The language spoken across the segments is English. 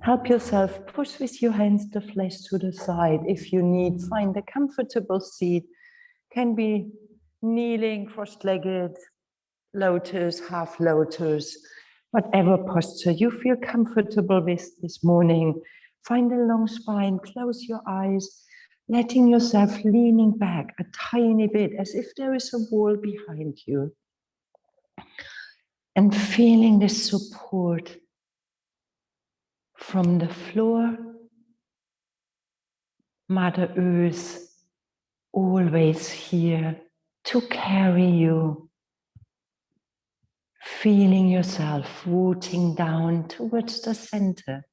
Help yourself, push with your hands the flesh to the side. If you need, find a comfortable seat. Can be kneeling, cross-legged, lotus, half lotus, whatever posture you feel comfortable with this morning. Find a long spine, close your eyes, letting yourself leaning back a tiny bit as if there is a wall behind you. And feeling the support from the floor, Mother Earth, always here to carry you. Feeling yourself rooting down towards the center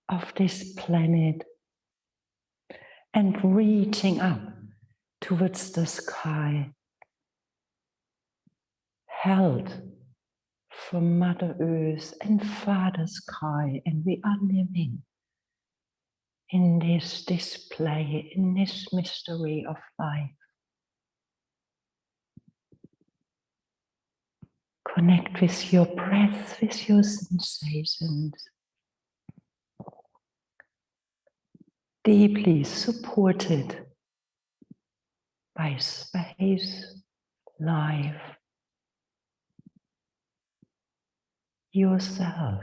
of this planet and reaching up towards the sky. Held from Mother Earth and Father Sky, and we are living in this display, in this mystery of life. Connect with your breath, with your sensations. Deeply supported by space, life, yourself.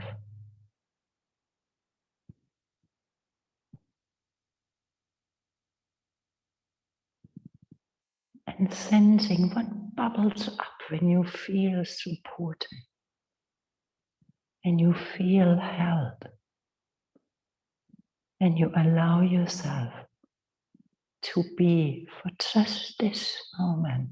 And sensing what bubbles up when you feel supported and you feel held and you allow yourself to be for just this moment.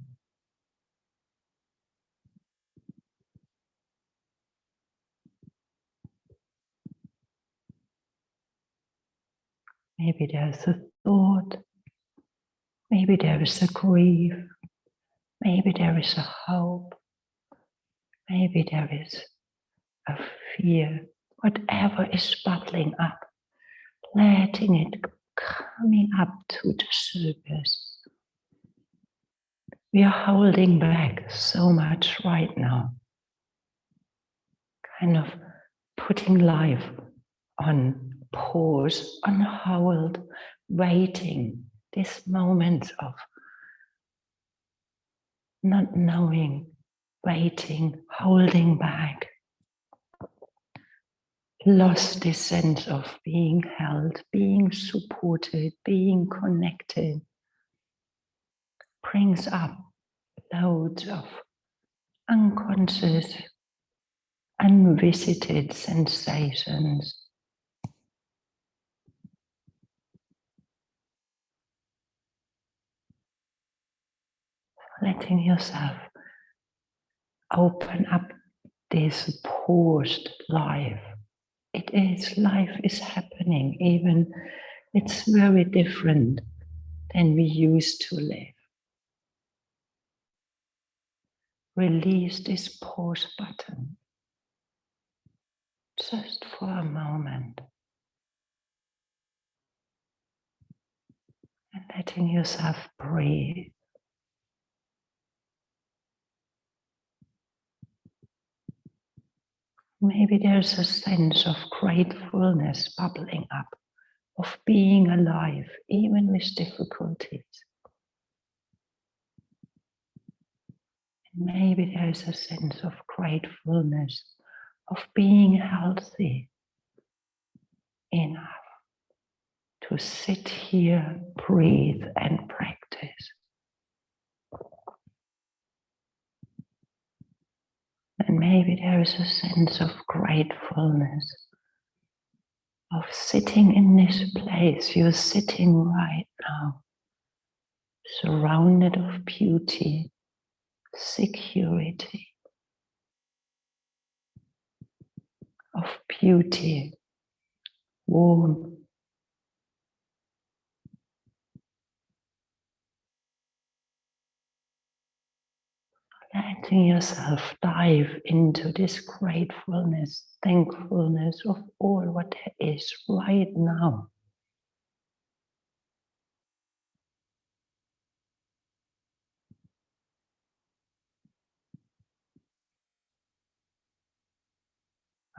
Maybe there's a thought, maybe there is a grief, maybe there is a hope, maybe there is a fear, whatever is bubbling up, letting it coming up to the surface. We are holding back so much right now, kind of putting life on pause, on hold, waiting, this moment of not knowing, waiting, holding back. Lost this sense of being held, being supported, being connected. Brings up loads of unconscious, unvisited sensations. Letting yourself open up this paused life. Life is happening, even it's very different than we used to live. Release this pause button just for a moment and letting yourself breathe. Maybe there's a sense of gratefulness bubbling up, of being alive, even with difficulties. And maybe there's a sense of gratefulness, of being healthy enough to sit here, breathe, and practice. And maybe there is a sense of gratefulness, of sitting in this place. You're sitting right now, surrounded of beauty, security, of beauty, warm, letting yourself dive into this gratefulness, thankfulness of all what there is right now.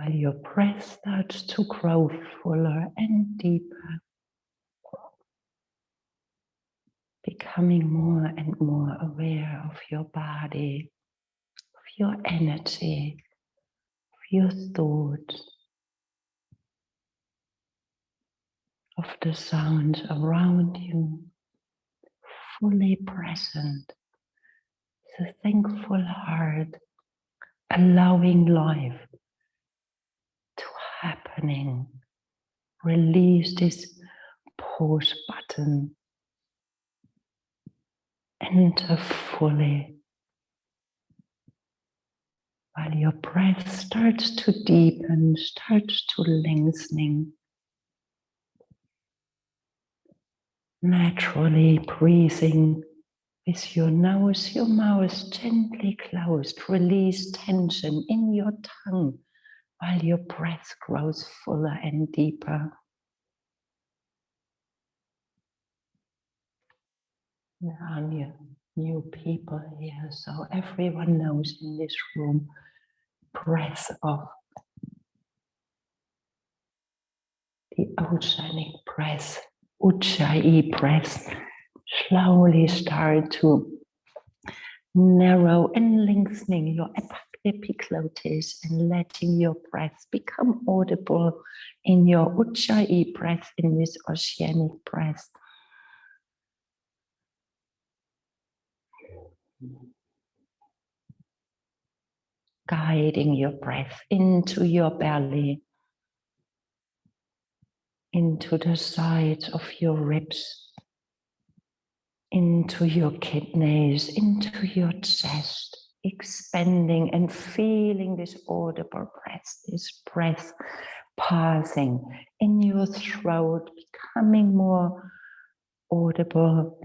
while your breath starts to grow fuller and deeper, becoming more and more aware of your body, of your energy, of your thoughts, of the sounds around you, fully present, with a thankful heart, allowing life to happening. Release this pause button. Enter fully while your breath starts to deepen, starts to lengthening. Naturally breathing with your nose, your mouth gently closed. Release tension in your tongue while your breath grows fuller and deeper. There are new people here, so everyone knows in this room, breath of the oceanic breath, Ujjayi breath, slowly start to narrow and lengthening your epiglottis and letting your breath become audible in your Ujjayi breath, in this oceanic breath. Guiding your breath into your belly, into the sides of your ribs, into your kidneys, into your chest, expanding and feeling this audible breath, this breath passing in your throat, becoming more audible.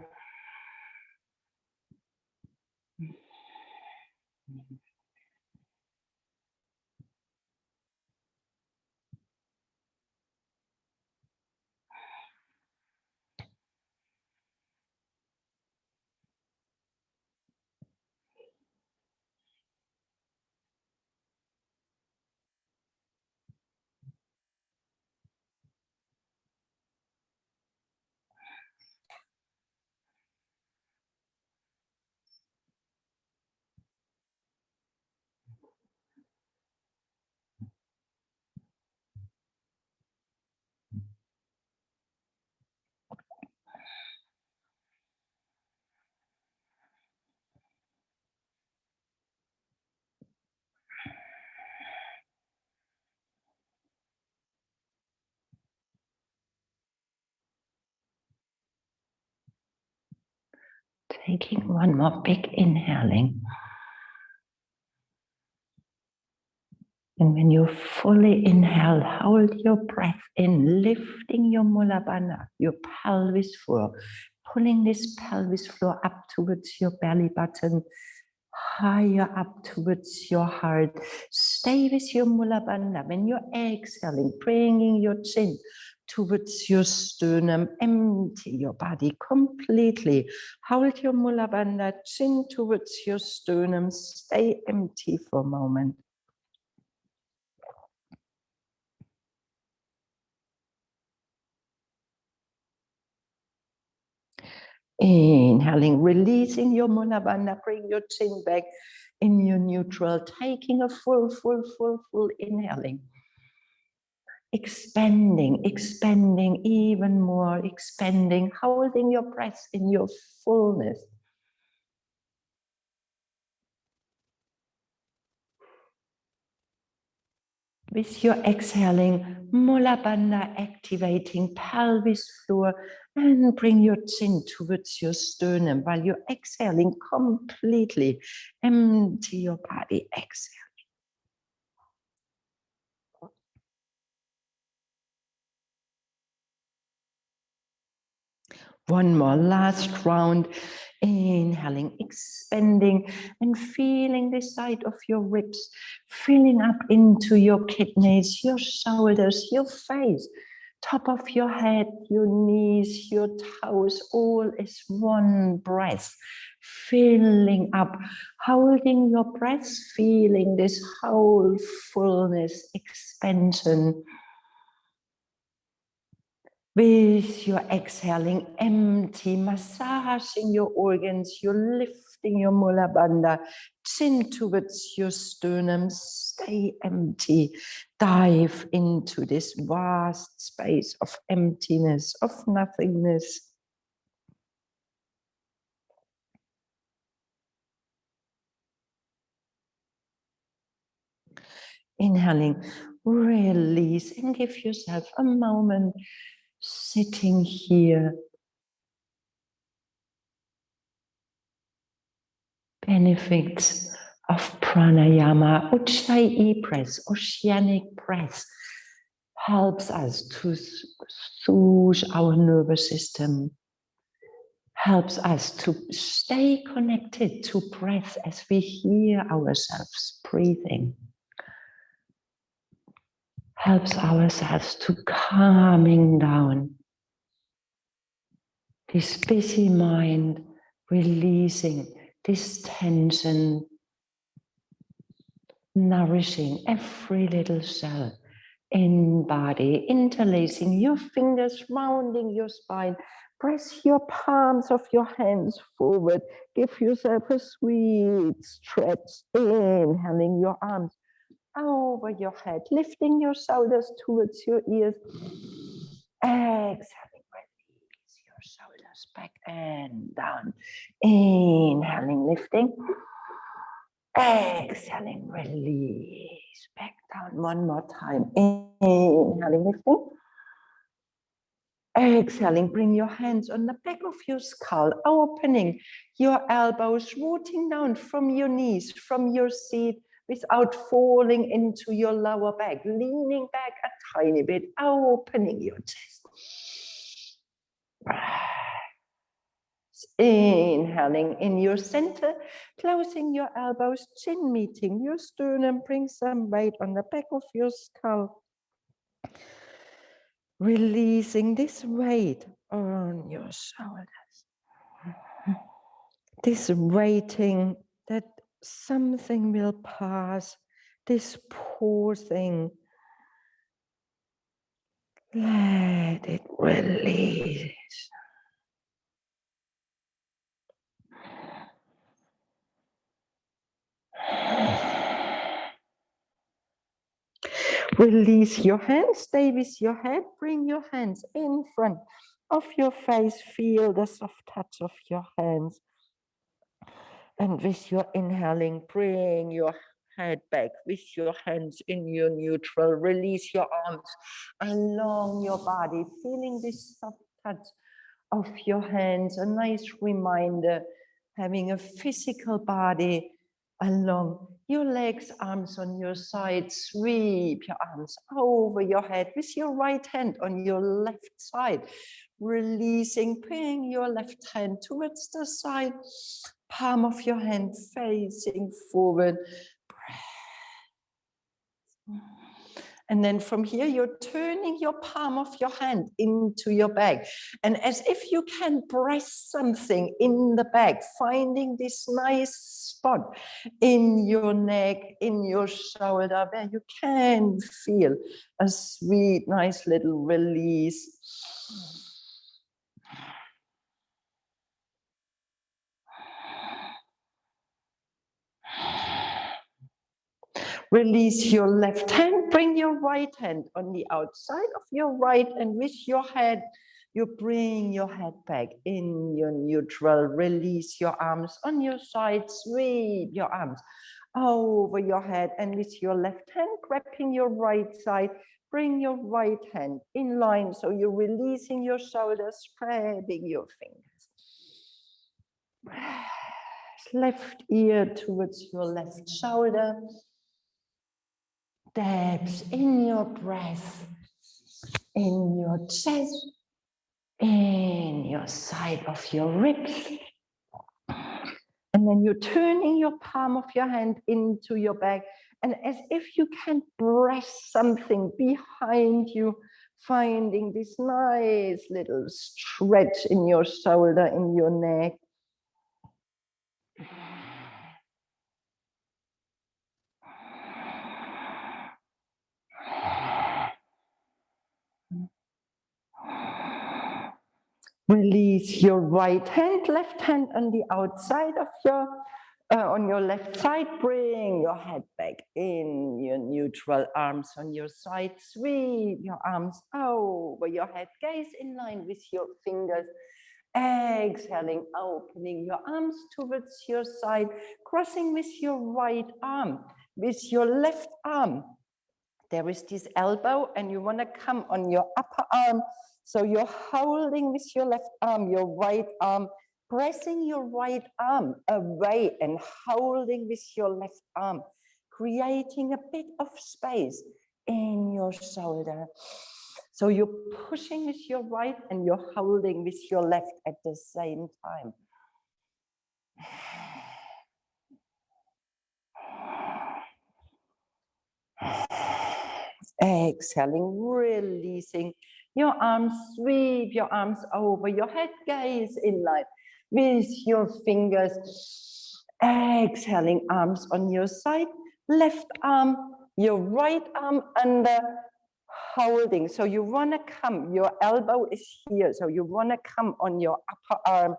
Taking one more big inhaling. And when you fully inhale, hold your breath in, lifting your Mula Bandha, your pelvis floor, pulling this pelvis floor up towards your belly button, higher up towards your heart. Stay with your Mula Bandha. When you're exhaling, bringing your chin towards your sternum, empty your body completely. Hold your Mula Bandha, chin towards your sternum, stay empty for a moment. Inhaling, releasing your Mula Bandha, bring your chin back in your neutral, taking a full inhaling. Expanding even more, expanding, holding your breath in your fullness. With your exhaling, Mula Bandha activating pelvis floor, and bring your chin towards your sternum while you're exhaling completely. Empty your body, exhale. One more last round, inhaling, expanding and feeling the side of your ribs, filling up into your kidneys, your shoulders, your face, top of your head, your knees, your toes, all is one breath, filling up, holding your breath, feeling this whole fullness, expansion. With your exhaling, empty, massaging your organs, you're lifting your mula bandha, chin towards your sternum, stay empty, dive into this vast space of emptiness, of nothingness. Inhaling, release, and give yourself a moment sitting here. Benefits of pranayama, Ujjayi breath, oceanic breath, helps us to soothe our nervous system, helps us to stay connected to breath as we hear ourselves breathing, helps ourselves to calming down this busy mind, releasing this tension, nourishing every little cell in body, interlacing your fingers, rounding your spine. Press your palms of your hands forward. Give yourself a sweet stretch. Inhaling your arms over your head, lifting your shoulders towards your ears. Exhaling, release your shoulders back and down. Inhaling, lifting. Exhaling, release back down. One more time. Inhaling, lifting. Exhaling, bring your hands on the back of your skull, opening your elbows, rooting down from your knees, from your seat, without falling into your lower back, leaning back a tiny bit, opening your chest. Inhaling in your center, closing your elbows, chin meeting your sternum, bring some weight on the back of your skull. Releasing this weight on your shoulders. This waiting that something will pass, this pausing. Let it release. Release your hands, stay with your head, bring your hands in front of your face, feel the soft touch of your hands. And with your inhaling, bring your head back with your hands in your neutral. Release your arms along your body, feeling this soft touch of your hands. A nice reminder, having a physical body along your legs, arms on your side. Sweep your arms over your head with your right hand on your left side. Releasing, bring your left hand towards the side. Palm of your hand facing forward. And then from here, you're turning your palm of your hand into your back. And as if you can press something in the back, finding this nice spot in your neck, in your shoulder, where you can feel a sweet, nice little release. Release your left hand, bring your right hand on the outside of your right, and with your head, you bring your head back in your neutral. Release your arms on your side, sweep your arms over your head, and with your left hand, grabbing your right side, bring your right hand in line. So you're releasing your shoulders, spreading your fingers. Left ear towards your left shoulder. Depth in your breath, in your chest, in your side of your ribs. And then you're turning your palm of your hand into your back. And as if you can press something behind you, finding this nice little stretch in your shoulder, in your neck. Release your right hand, left hand on the outside of your, on your left side. Bring your head back in, your neutral arms on your side. Sweep your arms over your head. Gaze in line with your fingers. Exhaling, opening your arms towards your side, crossing with your right arm, with your left arm. There is this elbow and you want to come on your upper arm. So you're holding with your left arm, your right arm, pressing your right arm away and holding with your left arm, creating a bit of space in your shoulder. So you're pushing with your right and you're holding with your left at the same time. Exhaling, releasing your arms, sweep your arms over your head, gaze in line with your fingers. Exhaling, arms on your side, left arm, your right arm under, holding. So you want to come, your elbow is here, so you want to come on your upper arm,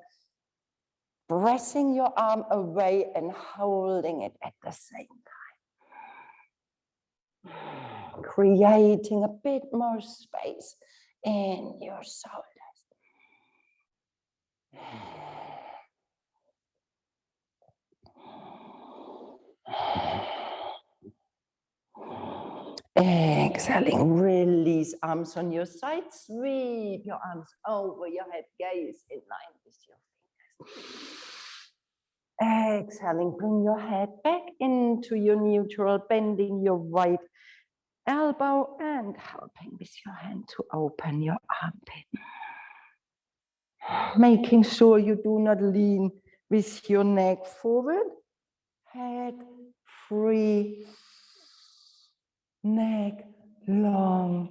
pressing your arm away and holding it at the same time. Creating a bit more space in your shoulders. Exhaling, release arms on your side, sweep your arms over your head, gaze in line with your fingers. Exhaling, bring your head back into your neutral, bending your right elbow and helping with your hand to open your armpit. Making sure you do not lean with your neck forward, head free, neck long.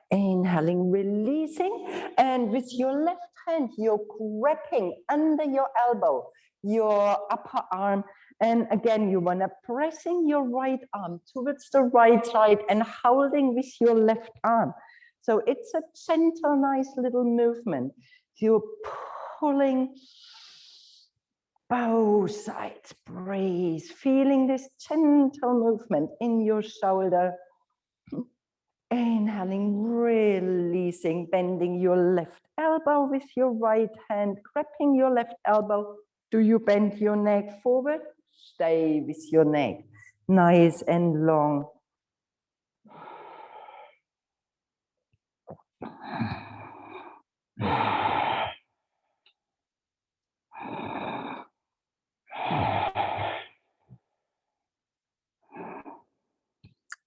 Inhaling, releasing, and with your left hand, you're grabbing under your elbow, your upper arm, and again, you want to pressing your right arm towards the right side and holding with your left arm. So it's a gentle, nice little movement. You're pulling both sides, breathe, feeling this gentle movement in your shoulder. Inhaling, releasing, bending your left elbow with your right hand, grabbing your left elbow. Do you bend your neck forward? Stay with your neck, nice and long.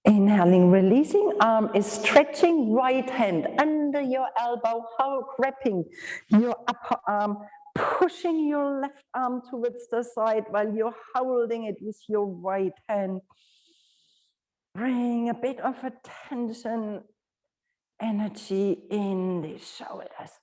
Inhaling, releasing, arm is stretching, right hand under your elbow, grabbing your upper arm, pushing your left arm towards the side while you're holding it with your right hand. Bring a bit of attention, energy in the shoulders.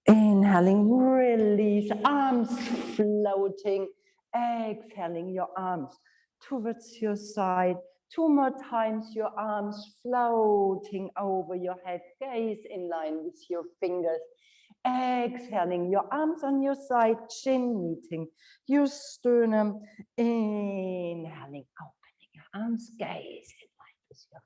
Inhaling, release, arms floating. Exhaling, your arms towards your side. 2 more times, your arms floating over your head, gaze in line with your fingers. Exhaling, your arms on your side, chin meeting your sternum. Inhaling, opening your arms, gaze in line with your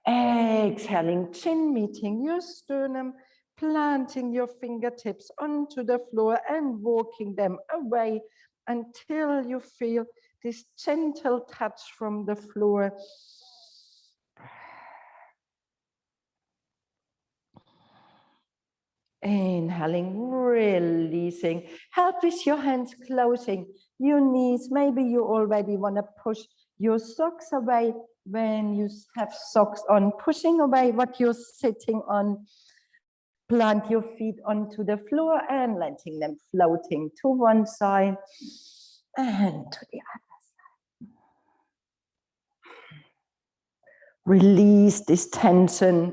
fingers. Exhaling, chin meeting your sternum, planting your fingertips onto the floor and walking them away until you feel this gentle touch from the floor. Inhaling, releasing. Help with your hands closing your knees. Maybe you already want to push your socks away when you have socks on, pushing away what you're sitting on. Plant your feet onto the floor and letting them floating to one side and to the other side. Release this tension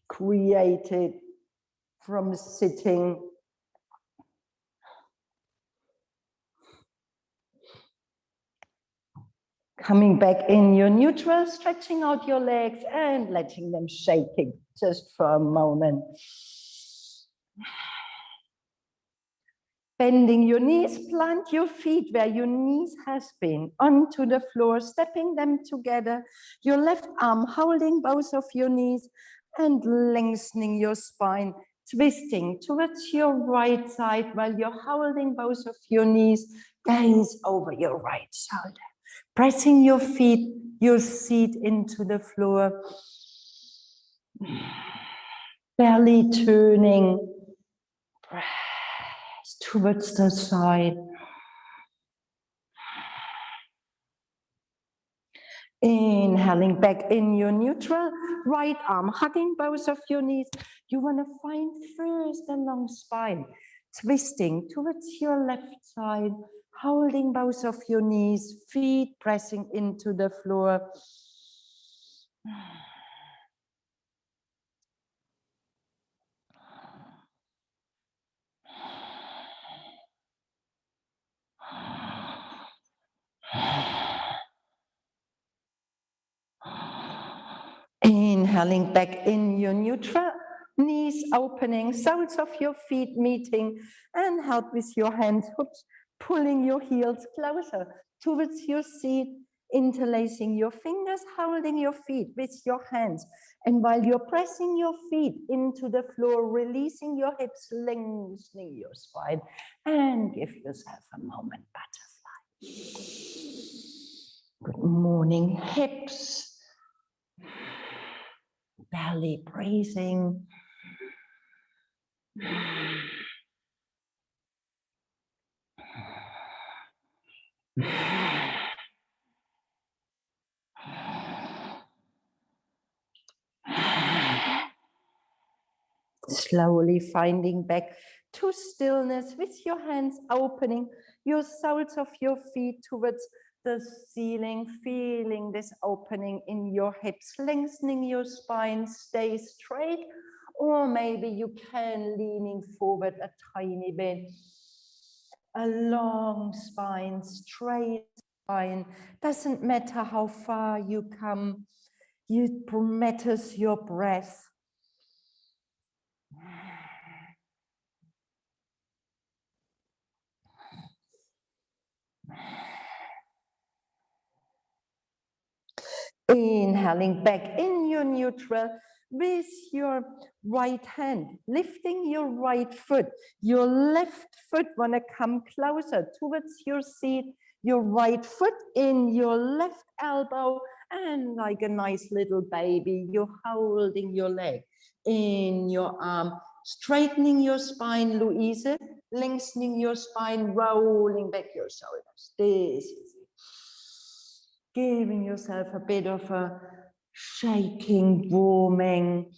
created from sitting. Coming back in your neutral, stretching out your legs and letting them shaking just for a moment. Bending your knees, plant your feet where your knees has been, onto the floor, stepping them together. Your left arm holding both of your knees and lengthening your spine, twisting towards your right side while you're holding both of your knees, gaze over your right shoulder. Pressing your feet, your seat into the floor. Belly turning. Press towards the side. Inhaling back in your neutral, right arm hugging both of your knees. You want to find first a long spine, twisting towards your left side, holding both of your knees, feet pressing into the floor. Inhaling back in your neutral, knees opening, soles of your feet meeting, and help with your hands, pulling your heels closer towards your seat, interlacing your fingers, holding your feet with your hands. And while you're pressing your feet into the floor, releasing your hips, lengthening your spine, and give yourself a moment, butterfly. Good morning, hips. Belly breathing. Slowly finding back to stillness with your hands opening, your soles of your feet towards the ceiling, feeling this opening in your hips, lengthening your spine, stay straight, or maybe you can leaning forward a tiny bit. A long spine, straight spine, doesn't matter how far you come, it matters your breath. Inhaling back in your neutral with your right hand, lifting your right foot. Your left foot want to come closer towards your seat. Your right foot in your left elbow, and like a nice little baby, you're holding your leg in your arm, straightening your spine, Louise, lengthening your spine, rolling back your shoulders. This is it. Giving yourself a bit of a shaking, warming.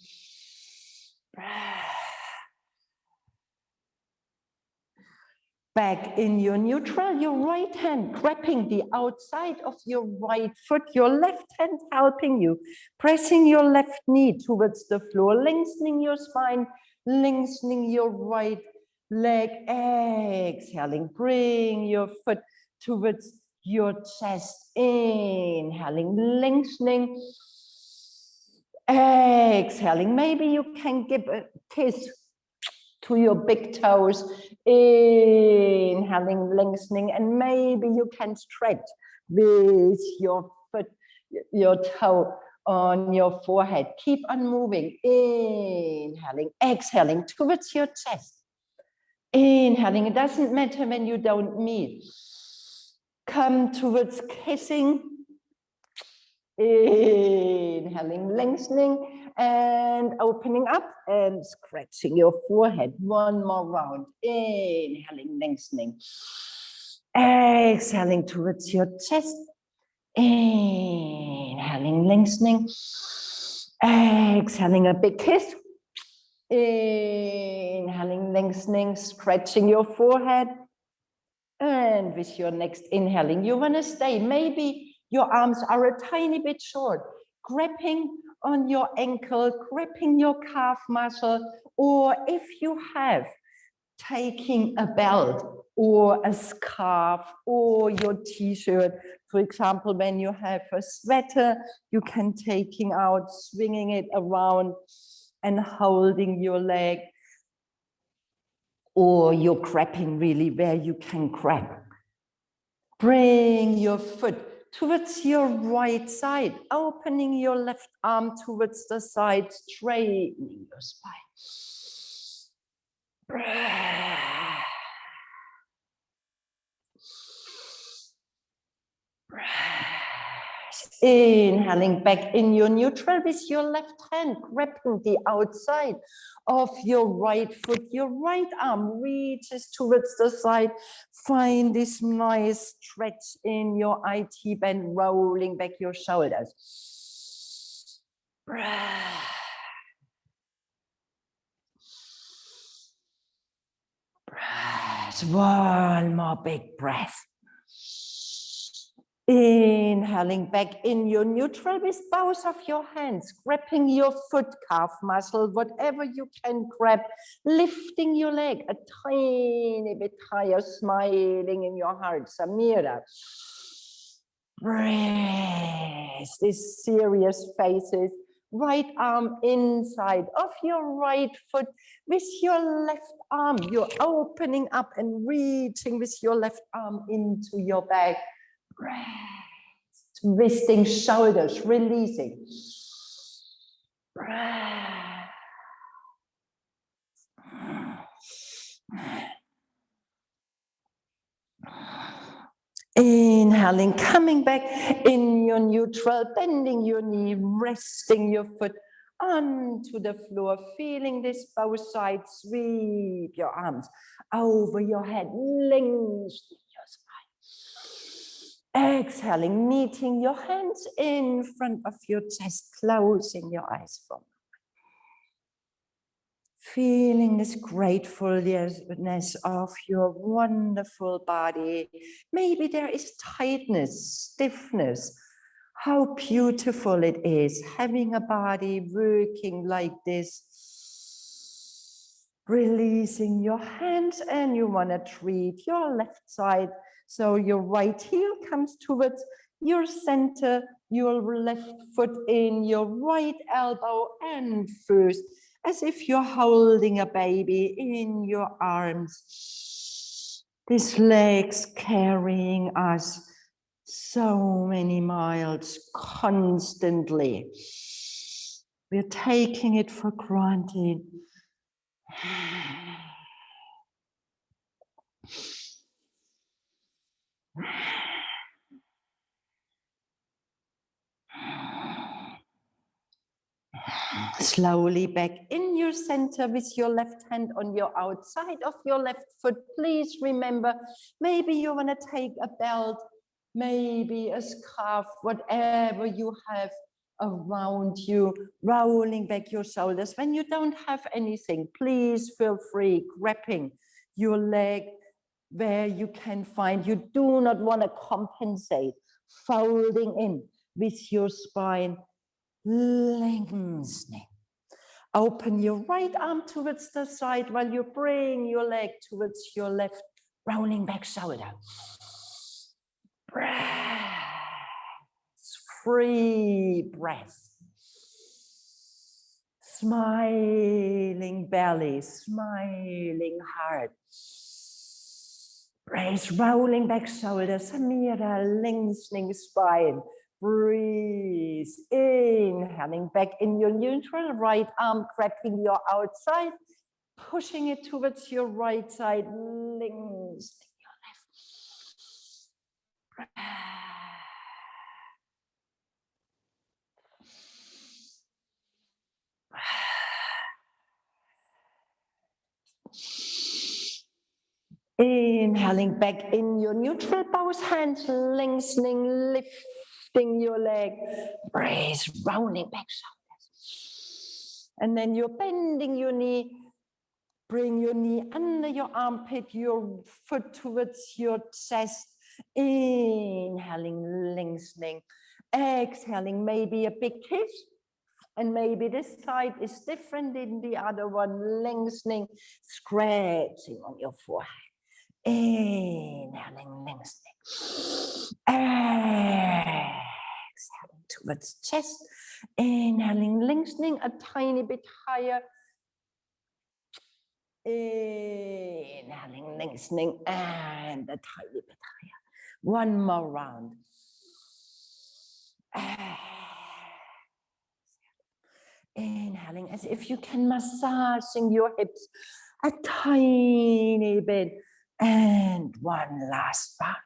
Back in your neutral, your right hand grabbing the outside of your right foot, your left hand helping you, pressing your left knee towards the floor, lengthening your spine, lengthening your right leg, exhaling, bring your foot towards your chest, inhaling, lengthening, exhaling. Maybe you can give a kiss to your big toes, inhaling, lengthening, and maybe you can stretch with your foot, your toe on your forehead. Keep on moving, inhaling, exhaling towards your chest. Inhaling, it doesn't matter when you don't meet. Come towards kissing, inhaling, lengthening, and opening up and scratching your forehead. One more round. Inhaling, lengthening. Exhaling towards your chest. Inhaling, lengthening. Exhaling, a big kiss. Inhaling, lengthening, scratching your forehead. And with your next inhaling, you want to stay. Maybe your arms are a tiny bit short, grabbing on your ankle, gripping your calf muscle, or if you have, taking a belt or a scarf or your t-shirt. For example, when you have a sweater, you can taking out, swinging it around and holding your leg, or you're grabbing really where you can grab. Bring your foot towards your right side, opening your left arm towards the side, straightening your spine. Breath. Inhaling back in your neutral with your left hand, grabbing the outside of your right foot. Your right arm reaches towards the side. Find this nice stretch in your IT band, rolling back your shoulders. Breath. Breath. One more big breath. Inhaling back in your neutral with both of your hands, grabbing your foot calf muscle, whatever you can grab, lifting your leg a tiny bit higher, smiling in your heart, Samira. Breathe, these serious faces. Right arm inside of your right foot with your left arm. You're opening up and reaching with your left arm into your back. Breath. Twisting shoulders, releasing. Breath. Inhaling, coming back in your neutral, bending your knee, resting your foot onto the floor, feeling this both sides, sweep your arms over your head, lengthening your spine. Exhaling, meeting your hands in front of your chest, closing your eyes for a moment. Feeling this gratefulness of your wonderful body. Maybe there is tightness, stiffness. How beautiful it is having a body working like this. Releasing your hands, and you want to treat your left side. So your right heel comes towards your center, your left foot in your right elbow, and first, as if you're holding a baby in your arms. These legs carrying us so many miles constantly. We're taking it for granted. Slowly back in your center with your left hand on your outside of your left foot. Please remember, maybe you want to take a belt, maybe a scarf, whatever you have around you, rolling back your shoulders. When you don't have anything, please feel free grabbing your leg where you can find. You do not want to compensate, folding in with your spine, lengthening. Open your right arm towards the side while you bring your leg towards your left, rolling back shoulder. Breath. Free breath. Smiling belly, smiling heart. Breath, rolling back shoulders, Samira, lengthening spine. Breathe, inhaling back in your neutral, right arm grabbing your outside, pushing it towards your right side, lengthening your left. Inhaling back in your neutral, both hands lengthening, lifting your leg. Breathe, rounding back shoulders. And then you're bending your knee. Bring your knee under your armpit, your foot towards your chest. Inhaling, lengthening. Exhaling, maybe a big kiss. And maybe this side is different in the other one, lengthening, scratching on your forehead. Inhaling, lengthening. Exhaling towards chest. Inhaling, lengthening a tiny bit higher. Inhaling, lengthening, and a tiny bit higher. One more round. Inhaling as if you can massaging your hips a tiny bit. And one last part.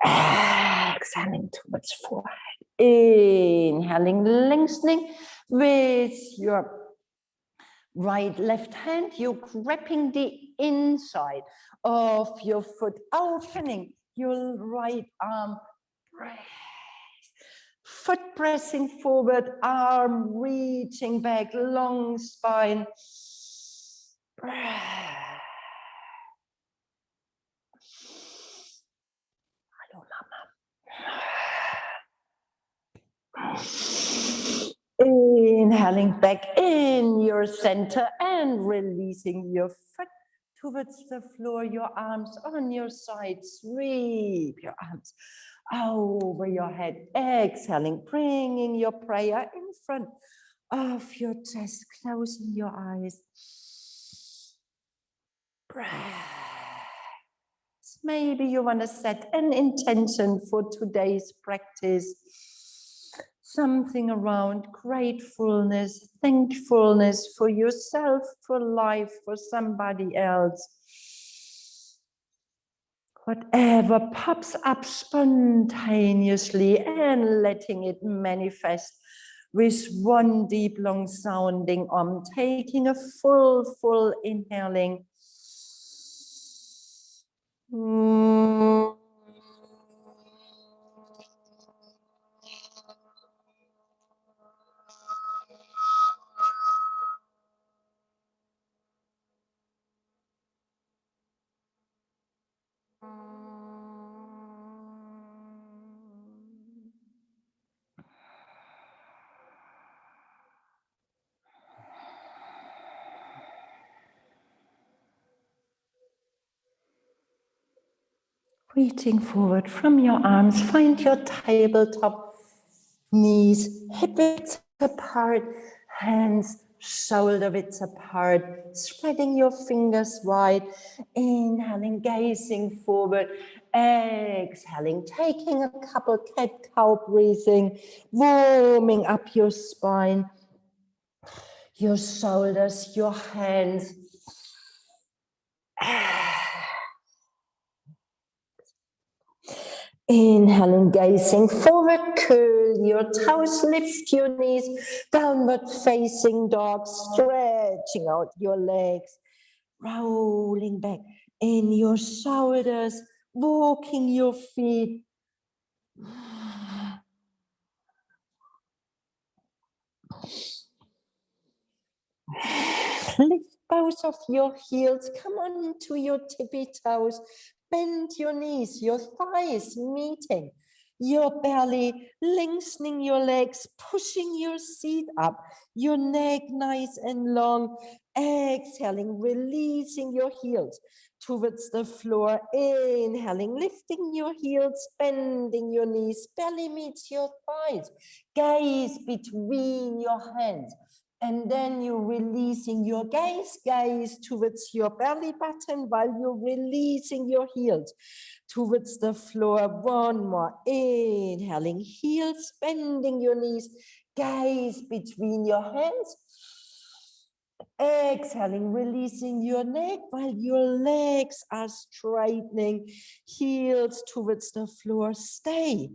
Exhaling towards forehead. Inhaling, lengthening with your right left hand. You're grabbing the inside of your foot, opening your right arm. Foot pressing forward, arm reaching back, long spine. Hello, Mama. Inhaling back in your center and releasing your foot towards the floor, your arms on your side. Sweep your arms over your head. Exhaling, bringing your prayer in front of your chest, closing your eyes. Breath. Maybe you want to set an intention for today's practice. Something around gratefulness, thankfulness for yourself, for life, for somebody else. Whatever pops up spontaneously and letting it manifest with one deep, long sounding taking a full inhaling. Reaching forward from your arms, find your tabletop, knees hip width apart, hands shoulder width apart, spreading your fingers wide, inhaling, gazing forward, exhaling, taking a couple cat-cow breathing, warming up your spine, your shoulders, your hands. Inhaling, gazing forward, curl your toes, lift your knees, downward facing dog, stretching out your legs, rolling back in your shoulders, walking your feet. Lift both of your heels, come on to your tippy toes, bend your knees, your thighs meeting, your belly, lengthening your legs, pushing your seat up, your neck nice and long, exhaling, releasing your heels towards the floor, inhaling, lifting your heels, bending your knees, belly meets your thighs, gaze between your hands. And then you're releasing your gaze towards your belly button while you're releasing your heels towards the floor. One more. Inhaling, heels, bending your knees, gaze between your hands. Exhaling, releasing your neck while your legs are straightening, heels towards the floor. Stay.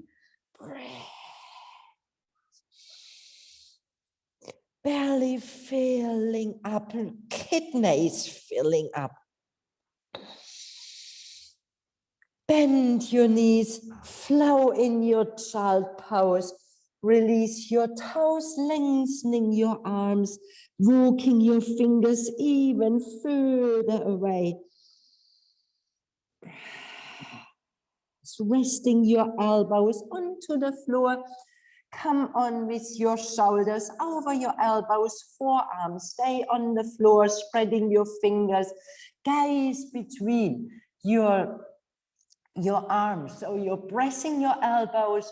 Breath. Belly filling up, kidneys filling up. Bend your knees, flow in your child pose. Release your toes, lengthening your arms, walking your fingers even further away. Resting your elbows onto the floor. Come on with your shoulders over your elbows, forearms. Stay on the floor, spreading your fingers. Gaze between your arms. So you're pressing your elbows,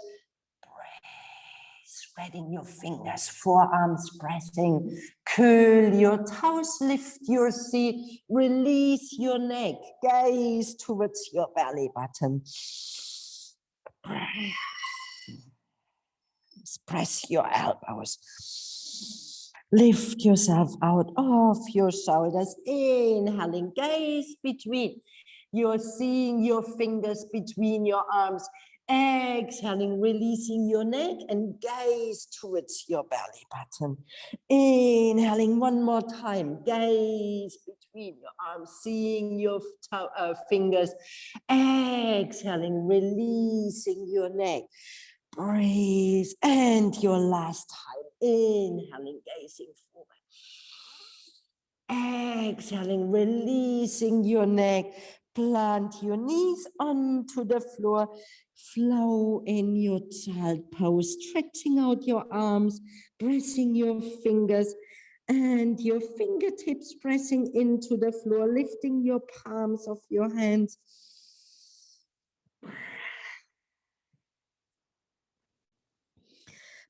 spreading your fingers, forearms pressing. Curl your toes, lift your seat, release your neck. Gaze towards your belly button. Press your elbows. Lift yourself out of your shoulders. Inhaling, gaze between. You're seeing your fingers between your arms. Exhaling, releasing your neck and gaze towards your belly button. Inhaling one more time. Gaze between your arms, seeing your fingers. Exhaling, releasing your neck. Breathe, and your last time, inhaling, gazing forward. Exhaling, releasing your neck, plant your knees onto the floor, flow in your child pose, stretching out your arms, pressing your fingers and your fingertips pressing into the floor, lifting your palms of your hands.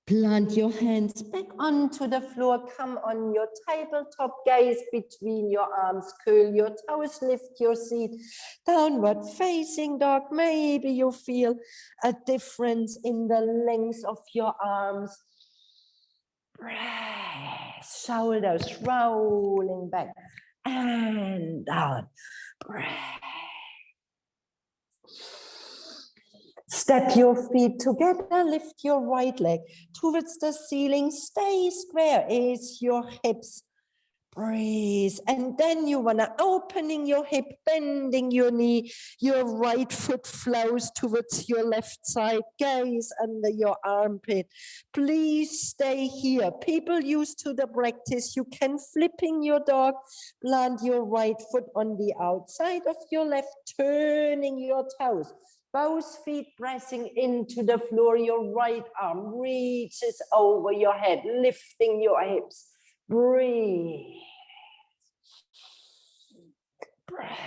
Plant your hands back onto the floor. Come on your tabletop, gaze between your arms. Curl your toes, lift your seat. Downward facing dog. Maybe you feel a difference in the length of your arms. Breath. Shoulders rolling back and down. Breath. Step your feet together, lift your right leg towards the ceiling, stay square, is your hips. Breathe, and then you wanna opening your hip, bending your knee, your right foot flows towards your left side, gaze under your armpit. Please stay here. People used to the practice, you can flipping your dog, plant your right foot on the outside of your left, turning your toes. Both feet pressing into the floor, your right arm reaches over your head, lifting your hips. Breathe. Breath.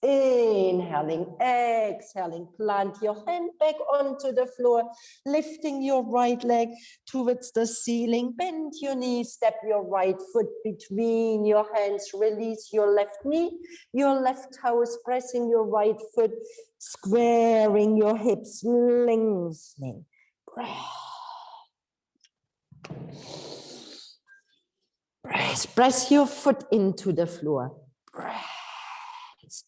Inhaling, exhaling, plant your hand back onto the floor, lifting your right leg towards the ceiling, bend your knees, step your right foot between your hands, release your left knee, your left toes, pressing your right foot, squaring your hips, lengthening. Breath. Breath. Press your foot into the floor. Breath.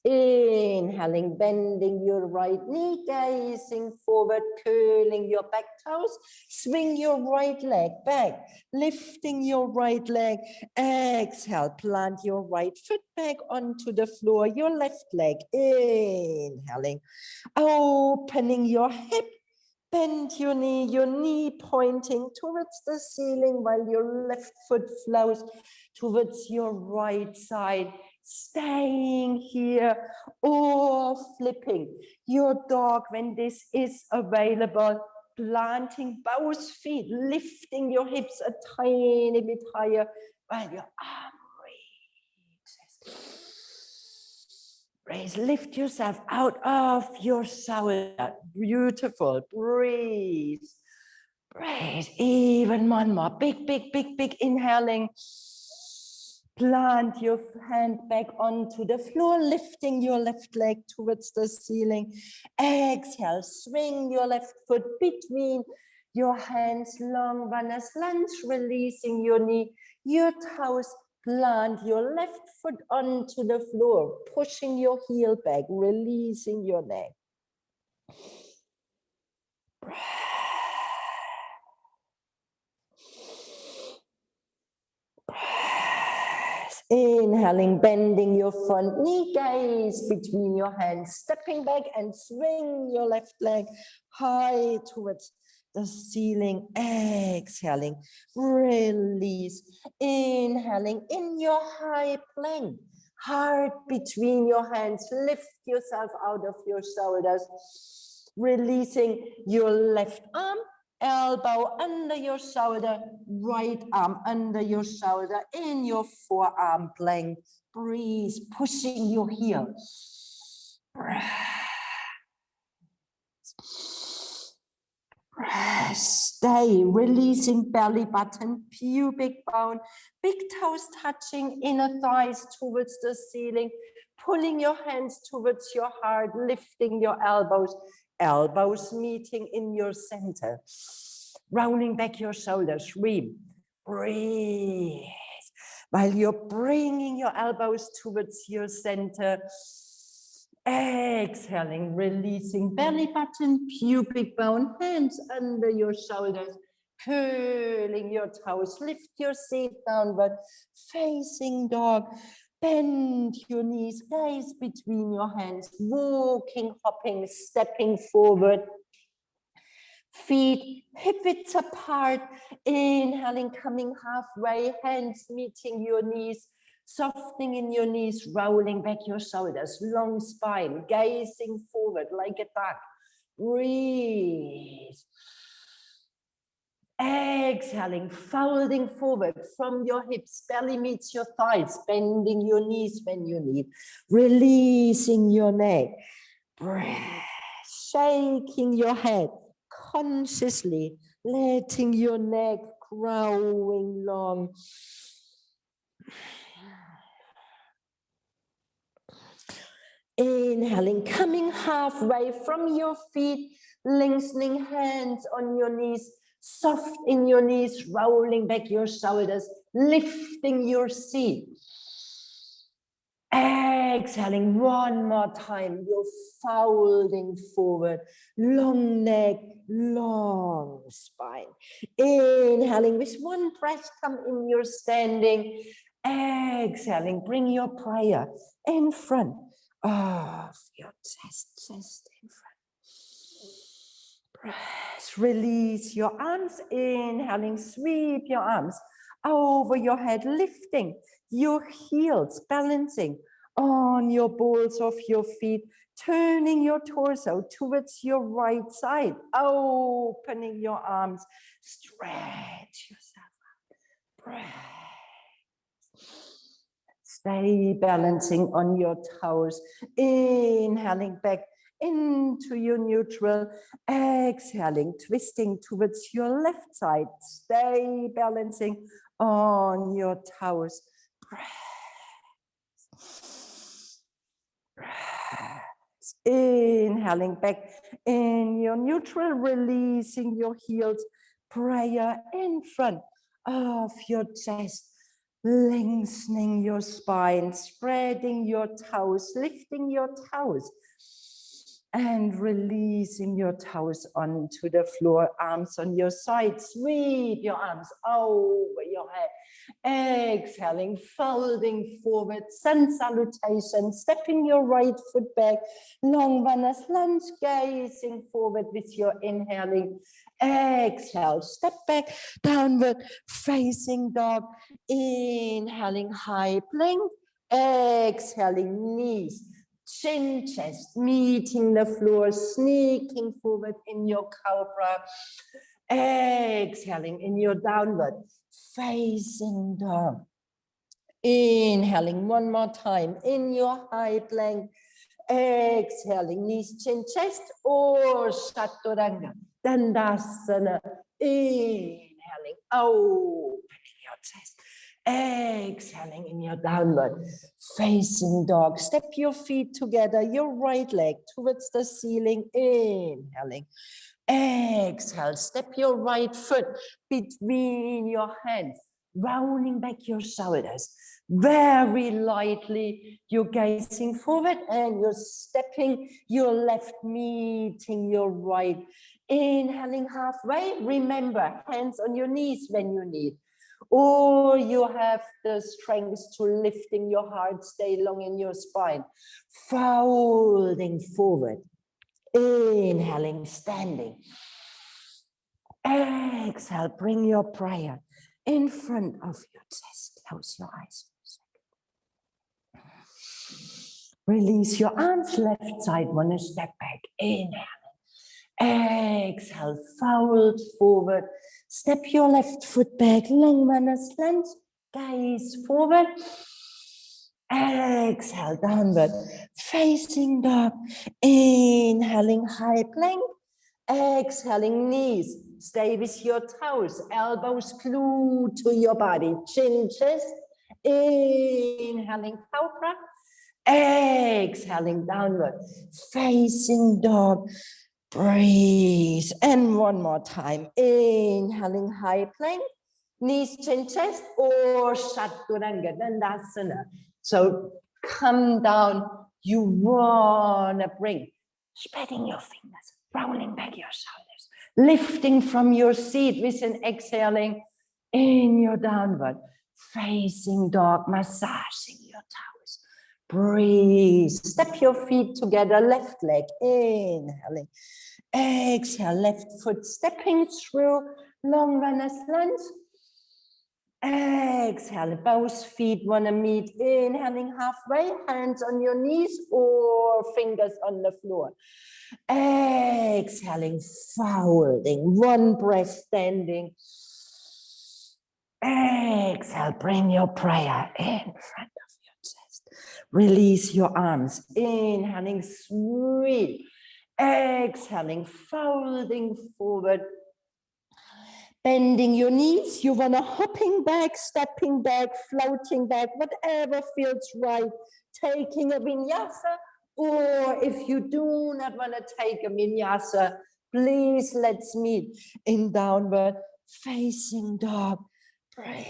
Inhaling, bending your right knee, gazing forward, curling your back toes, swing your right leg back, lifting your right leg, exhale, plant your right foot back onto the floor, your left leg, inhaling, opening your hip, bend your knee pointing towards the ceiling while your left foot flows towards your right side, staying here or flipping your dog when this is available, planting both feet, lifting your hips a tiny bit higher while your arm reaches. Raise, lift yourself out of your shoulder. Beautiful. Breathe. Breathe. Even one more. Big, big, big, big inhaling. Plant your hand back onto the floor, lifting your left leg towards the ceiling. Exhale. Swing your left foot between your hands. Long runner's lunge. Releasing your knee, your toes. Plant your left foot onto the floor, pushing your heel back, releasing your neck. Inhaling, bending your front knee, gaze between your hands, stepping back and swing your left leg high towards the ceiling. Exhaling, release. Inhaling in your high plank, heart between your hands, lift yourself out of your shoulders, releasing your left arm, elbow under your shoulder, right arm under your shoulder, in your forearm plank. Breathe, pushing your heel. Stay, releasing belly button, pubic bone, big toes touching inner thighs towards the ceiling, pulling your hands towards your heart, lifting your elbows, elbows meeting in your center, rounding back your shoulders. Breathe. While you're bringing your elbows towards your center, exhaling, releasing belly button, pubic bone, hands under your shoulders, curling your toes, lift your seat downward, facing dog, bend your knees, gaze between your hands, walking, hopping, stepping forward, feet hip-width apart, inhaling, coming halfway, hands meeting your knees, softening in your knees, rolling back your shoulders, long spine, gazing forward like a duck. Breathe. Exhaling, folding forward from your hips, belly meets your thighs, bending your knees when you need, releasing your neck. Breath. Shaking your head, consciously letting your neck growing long. Inhaling, coming halfway from your feet, lengthening hands on your knees, soft in your knees, rolling back your shoulders, lifting your seat. Exhaling one more time, you're folding forward, long neck, long spine. Inhaling with one breath, come in your standing. Exhaling, bring your prayer in front of your chest in front. Breath, release your arms, inhaling, sweep your arms over your head, lifting your heels, balancing on your balls of your feet, turning your torso towards your right side, opening your arms, stretch yourself out. Breath. Stay balancing on your toes, inhaling back into your neutral, exhaling, twisting towards your left side. Stay balancing on your toes. Inhaling back in your neutral, releasing your heels, prayer in front of your chest, lengthening your spine, spreading your toes, lifting your toes, and releasing your toes onto the floor, arms on your side, sweep your arms over your head, exhaling, folding forward, sun salutation, stepping your right foot back, long runners lunge, gazing forward with your inhaling, exhale, step back, downward, facing dog, inhaling, high plank, exhaling, knees, chin, chest, meeting the floor, sneaking forward in your cobra, exhaling in your downward, facing dog. Inhaling one more time in your high plank, exhaling, knees, chin, chest, or Chaturanga, Dandasana. Inhaling, opening your chest. Exhaling in your downward facing dog. Step your feet together, your right leg towards the ceiling. Inhaling. Exhale. Step your right foot between your hands, rounding back your shoulders. Very lightly, you're gazing forward and you're stepping your left, meeting your right. Inhaling halfway. Remember, hands on your knees when you need. Or you have the strength to lifting your heart, stay long in your spine. Folding forward. Inhaling, standing. Exhale, bring your prayer in front of your chest. Close your eyes for a second. Release your arms, left side, one step back. Inhale. Exhale, fold forward. Step your left foot back, long runners lunge, gaze forward. Exhale, downward, facing dog. Inhaling, high plank. Exhaling, knees. Stay with your toes, elbows glued to your body. Chin, chest. Inhaling, cobra. Exhaling, downward, facing dog. Breathe. And one more time. Inhaling, high plank. Knees, chin, chest, or Chaturanga Dandasana. So come down. You want to bring, spreading your fingers, rolling back your shoulders, lifting from your seat with an exhaling in your downward, facing dog, massaging your toes. Breathe. Step your feet together, left leg, inhaling. Exhale, left foot stepping through, long runners lunge. Exhale, both feet want to meet, inhaling halfway, hands on your knees or fingers on the floor. Exhaling, folding, one breath standing. Exhale, bring your prayer in front of your chest. Release your arms, inhaling, sweep. Exhaling, folding forward. Bending your knees, you want to hopping back, stepping back, floating back, whatever feels right. Taking a vinyasa, or if you do not want to take a vinyasa, please let's meet in downward facing dog. Breathe.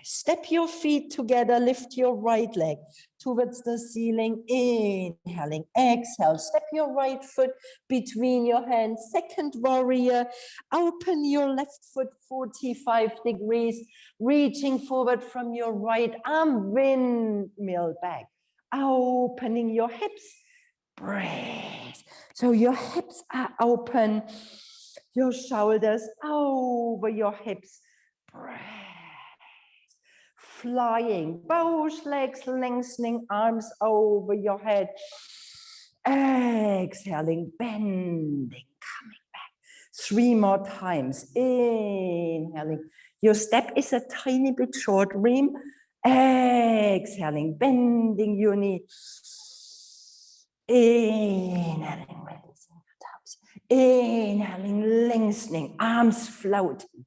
Step your feet together, lift your right leg towards the ceiling, inhaling, exhale, step your right foot between your hands, second warrior, open your left foot 45 degrees, reaching forward from your right arm, windmill back, opening your hips, breathe. So your hips are open, your shoulders over your hips, breathe. Flying, both legs lengthening, arms over your head. Exhaling, bending, coming back. 3 more times. Inhaling. Your step is a tiny bit short, ream. Exhaling, bending your knee. Inhaling, releasing the toes. Inhaling, lengthening, arms floating.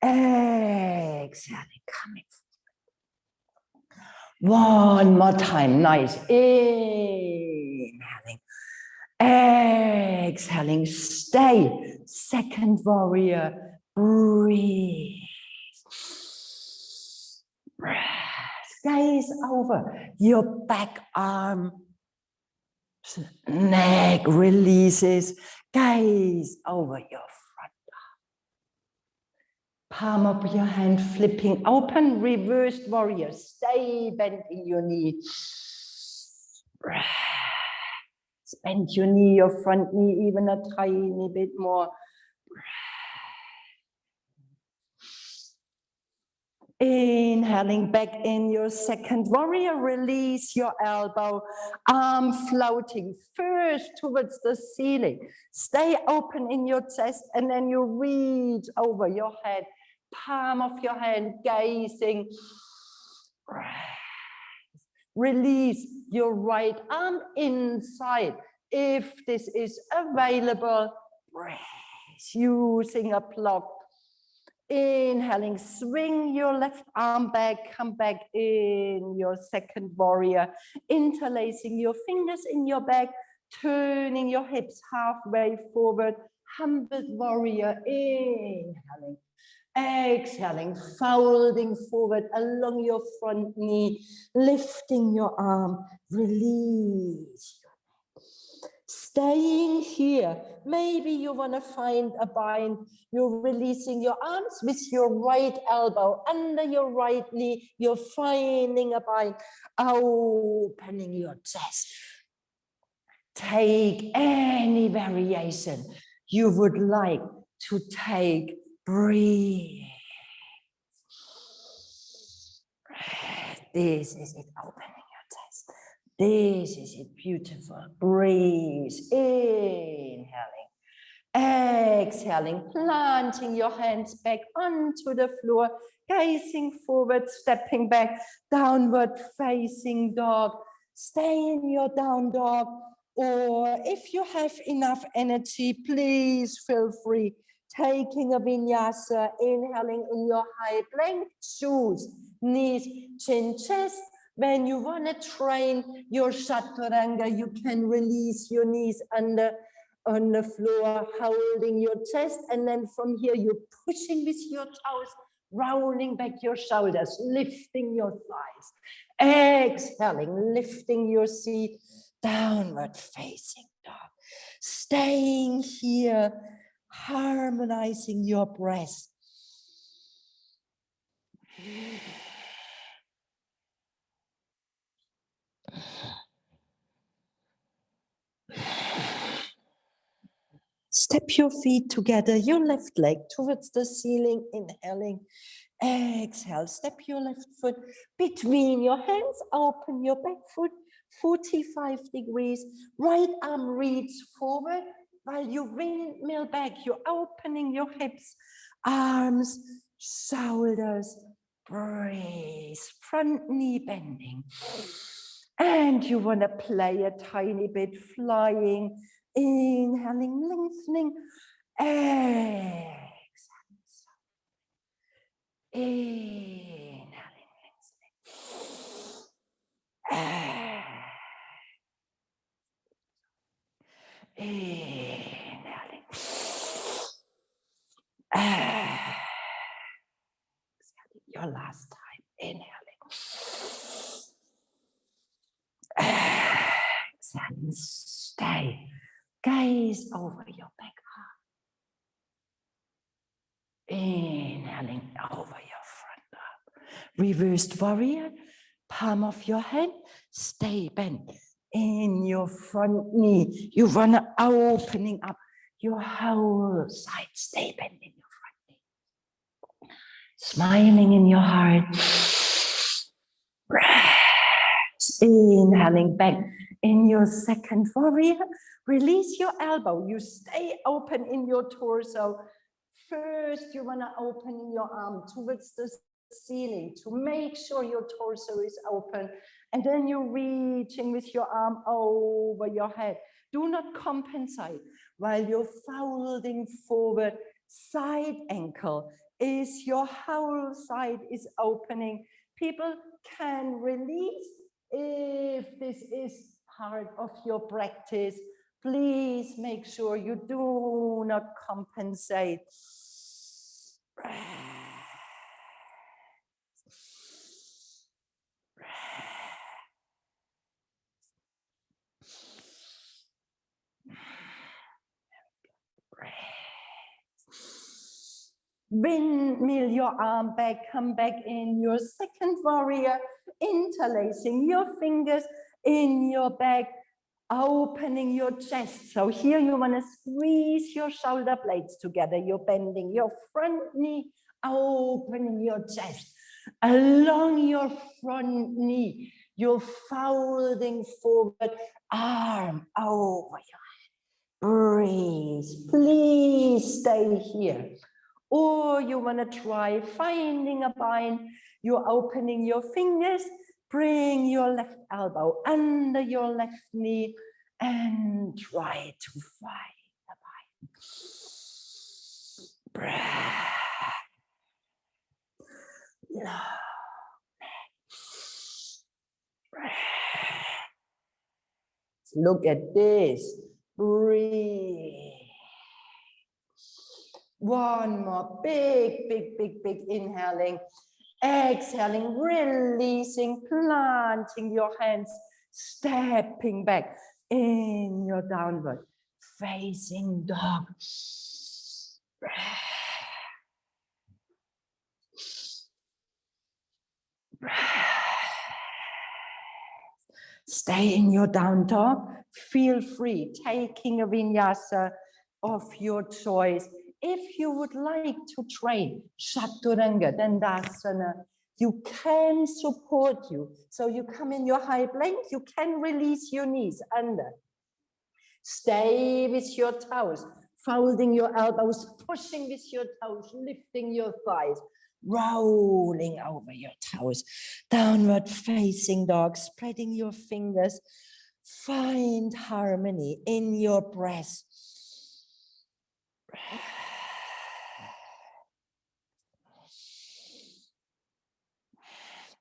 Exhaling, coming. One more time, nice. Inhaling. Exhaling, stay. Second warrior, breathe. Gaze over your back arm. Neck releases. Gaze over your palm of your hand flipping open, reversed warrior. Stay bent in your knee. Bend your knee, your front knee, even a tiny bit more. Inhaling back in your second warrior, release your elbow, arm floating first towards the ceiling. Stay open in your chest and then you reach over your head, palm of your hand gazing. Release your right arm inside. If this is available, breathe using a block. Inhaling, swing your left arm back, come back in your second warrior, interlacing your fingers in your back, turning your hips halfway forward, humbled warrior, inhaling, exhaling, folding forward along your front knee, lifting your arm, release. Staying here, maybe you want to find a bind. You're releasing your arms with your right elbow under your right knee. You're finding a bind, opening your chest. Take any variation you would like to take. Breathe. This is it, opening your chest. This is it, beautiful. Breathe, inhaling. Exhaling, planting your hands back onto the floor, gazing forward, stepping back, downward facing dog. Stay in your down dog, or if you have enough energy, please feel free. Taking a vinyasa, inhaling in your high plank, shoes, knees, chin, chest. When you want to train your chaturanga, you can release your knees under on the floor, holding your chest, and then from here you're pushing with your toes, rounding back your shoulders, lifting your thighs, exhaling, lifting your seat, downward facing dog, staying here, harmonizing your breath. Step your feet together, your left leg towards the ceiling, inhaling. Exhale, step your left foot between your hands, open your back foot 45 degrees, right arm reach forward while you windmill back, you're opening your hips, arms, shoulders, breathe, front knee bending. And you want to play a tiny bit, flying, inhaling, lengthening, exhaling. Inhaling, lengthening. Inhaling. Your last time. Inhaling. Exhaling. Stay. Gaze over your back. Inhaling over your front arm. Reversed warrior. Palm of your hand. Stay bent in your front knee. You want to opening up your whole side. Stay bent in your front knee. Smiling in your heart. Inhaling back in your second warrior. Release your elbow. You stay open in your torso. First, you want to open your arm towards the ceiling to make sure your torso is open. And then you're reaching with your arm over your head. Do not compensate while you're folding forward. Side ankle is your whole side is opening. People can release if this is part of your practice. Please make sure you do not compensate. Windmill your arm back, come back in your second warrior, interlacing your fingers in your back, opening your chest. So here you want to squeeze your shoulder blades together. You're bending your front knee, opening your chest. Along your front knee, you're folding forward, arm over your head. Breathe. Please stay here. Or you want to try finding a bind. You're opening your fingers. Bring your left elbow under your left knee and try to find a bind. Breath. Look at this. Breathe. One more big, big, big, big inhaling. Exhaling, releasing, planting your hands, stepping back in your downward facing dog. Stay in your down dog. Feel free taking a vinyasa of your choice. If you would like to train chaturanga, dandasana, you can support you. So you come in your high plank, you can release your knees under. Stay with your toes. folding your elbows, pushing with your toes, lifting your thighs, rolling over your toes, downward facing dog, spreading your fingers. Find harmony in your breath.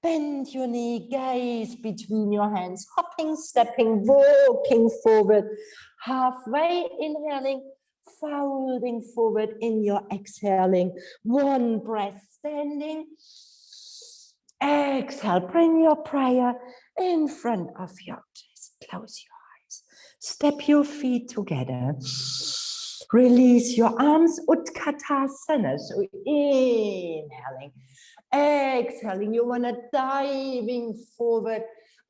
Bend your knee, gaze between your hands, hopping, stepping, walking forward, halfway inhaling, folding forward in your exhaling. One breath standing. Exhale, bring your prayer in front of your chest. Close your eyes. Step your feet together. Release your arms, Utkatasana. So inhaling. Exhaling, you want to diving forward,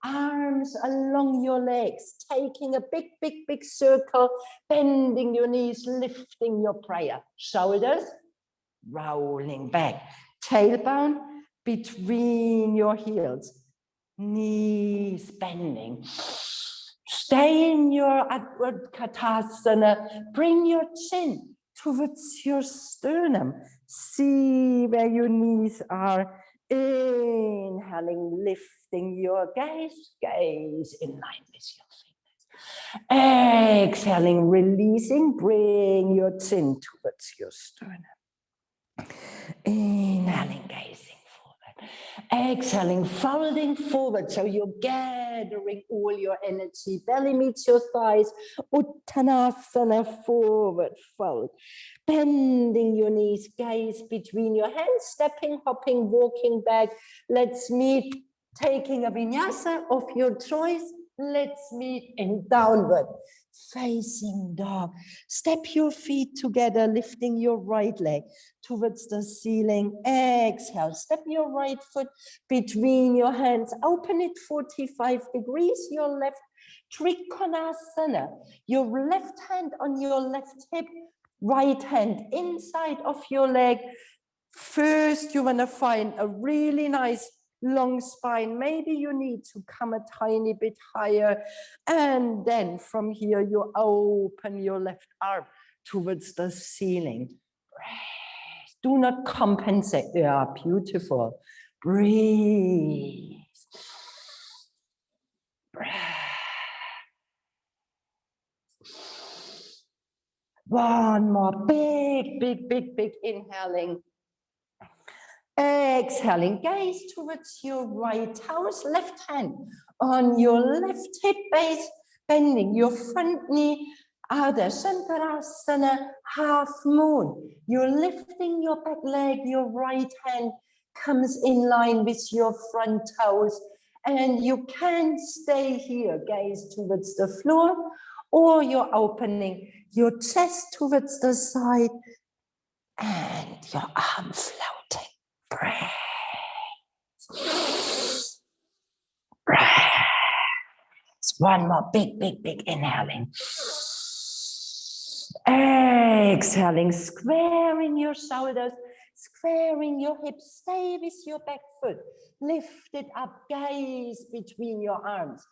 arms along your legs, taking a big, big, big circle, bending your knees, lifting your prayer. Shoulders rolling back, tailbone between your heels, knees bending. Stay in your upward katasana, bring your chin towards your sternum. See where your knees are. Inhaling, lifting your gaze, gaze in line with your fingers. Exhaling, releasing, bring your chin towards your sternum. Inhaling, gazing forward. Exhaling, folding forward. So you're gathering all your energy. Belly meets your thighs. Uttanasana, forward fold. Bending your knees, gaze between your hands, stepping, hopping, walking back. Let's meet, taking a vinyasa of your choice. Let's meet in downward facing dog. Step your feet together, lifting your right leg towards the ceiling. Exhale, step your right foot between your hands. Open it 45 degrees, your left Trikonasana. Your left hand on your left hip, right hand inside of your leg. First, you want to find a really nice long spine. Maybe you need to come a tiny bit higher. And then from here, you open your left arm towards the ceiling. Breathe. Do not compensate. Yeah, beautiful. Breathe. Breathe. One more big, big, big, big inhaling. Exhaling, gaze towards your right toes, left hand on your left hip base, bending your front knee, Ardha Chandrasana, half moon. You're lifting your back leg, your right hand comes in line with your front toes, and you can stay here, gaze towards the floor, or you're opening your chest towards the side and your arm floating. Breath. Breath. One more big, big, big inhaling. Exhaling, squaring your shoulders, squaring your hips. Stay with your back foot. Lift it up, gaze between your arms.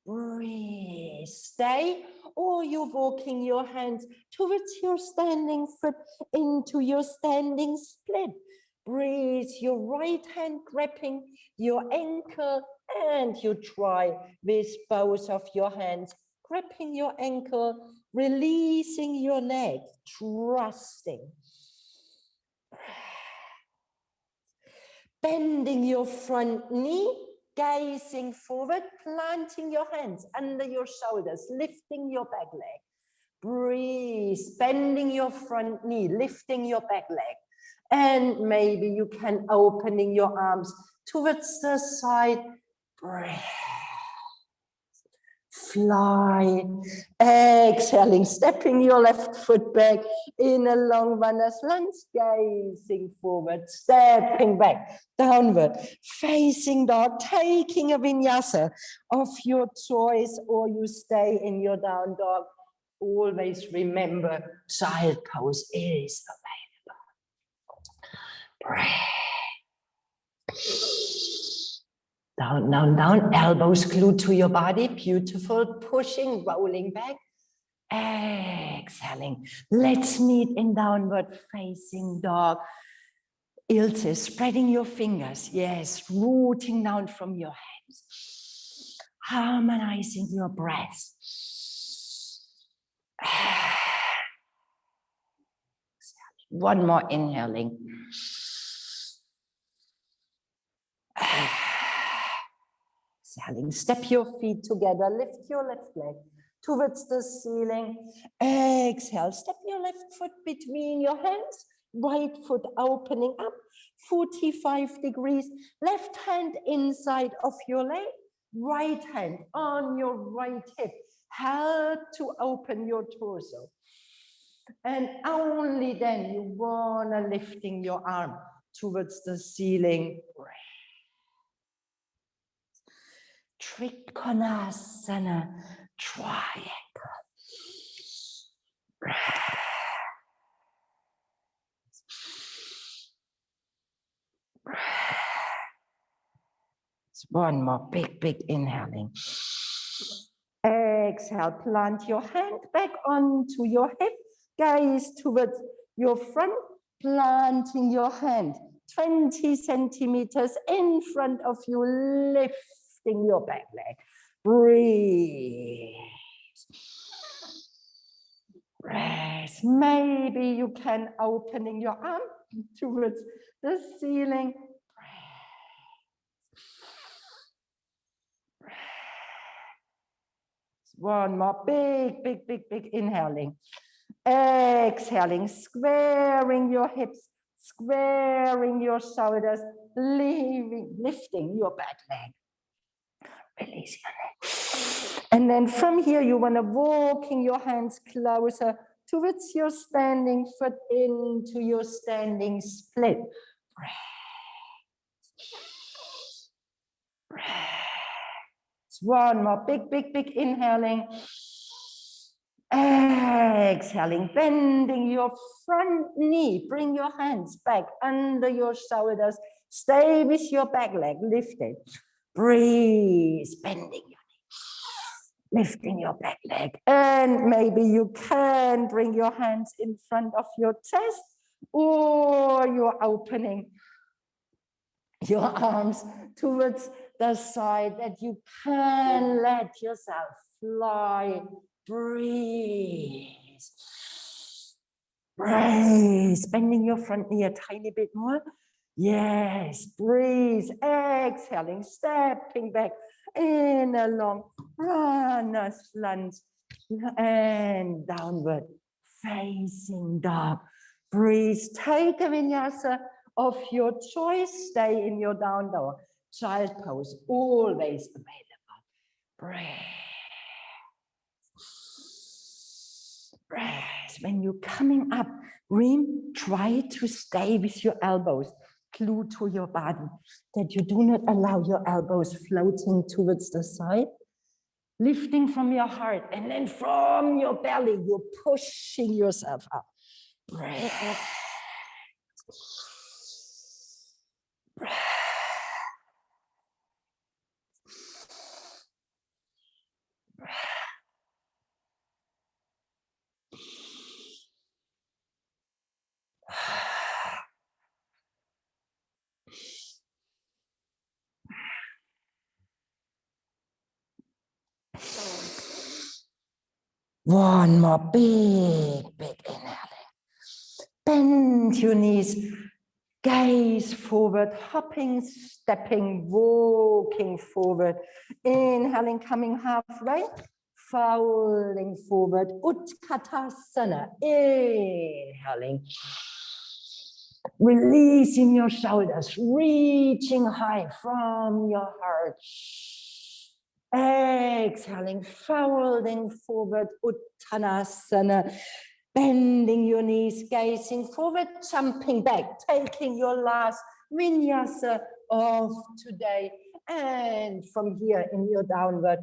Breathe, stay, or you're walking your hands towards your standing foot into your standing split. Breathe, your right hand grabbing your ankle and you try with both of your hands, gripping your ankle, releasing your leg, trusting. Bending your front knee, gazing forward, planting your hands under your shoulders, lifting your back leg. Breathe, bending your front knee, lifting your back leg. And maybe you can opening your arms towards the side. Breathe. Fly. Exhaling, stepping your left foot back in a long runner's lunge, gazing forward, stepping back, downward, facing dog, taking a vinyasa of your choice, or you stay in your down dog. Always remember, child pose is available. Breathe. Down, down, down, elbows glued to your body, beautiful, pushing, rolling back. Exhaling. Let's meet in downward facing dog. Ilse, spreading your fingers. Yes, rooting down from your hands. Harmonizing your breath. One more inhaling. Exhaling. Step your feet together. Lift your left leg towards the ceiling. Exhale. Step your left foot between your hands. Right foot opening up 45 degrees. Left hand inside of your leg. Right hand on your right hip. Help to open your torso. And only then you wanna lifting your arm towards the ceiling. Trikonasana triangle. One more big inhaling. Exhale, plant your hand back onto your hip, gaze towards your front, planting your hand 20 centimeters in front of you, lifting your back leg. Breathe. Breath. Maybe you can opening your arm towards the ceiling. One more big inhaling. Exhaling, squaring your hips, squaring your shoulders, lifting your back leg. Release your neck. And then from here, you want to walking your hands closer towards your standing foot into your standing split. Breath. One more big inhaling. Exhaling, bending your front knee. Bring your hands back under your shoulders. Stay with your back leg lifted. Breathe, bending your knee, lifting your back leg. And maybe you can bring your hands in front of your chest, or you're opening your arms towards the side that you can let yourself fly. Breathe. Breathe. Bending your front knee a tiny bit more. Yes. Breathe. Exhaling. Stepping back in a long runner's lunge and downward facing dog. Breathe. Take a vinyasa of your choice. Stay in your down dog. Child pose. Always available. Breathe. Breath. When you're coming up, try to stay with your elbows glued to your body, that you do not allow your elbows floating towards the side. Lifting from your heart, and then from your belly, you're pushing yourself up. Breath. Breath. One more big inhaling. Bend your knees, gaze forward, hopping, stepping, walking forward. Inhaling, coming halfway, folding forward. Utkatasana, inhaling. Releasing your shoulders, reaching high from your heart. Exhaling, folding forward, Uttanasana, bending your knees, gazing forward, jumping back, taking your last vinyasa of today. And from here in your downward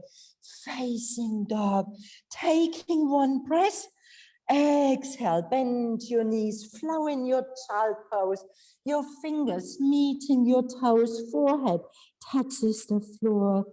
facing dog, taking one breath. Exhale, bend your knees, flow in your child pose, your fingers meeting your toes, forehead touches the floor.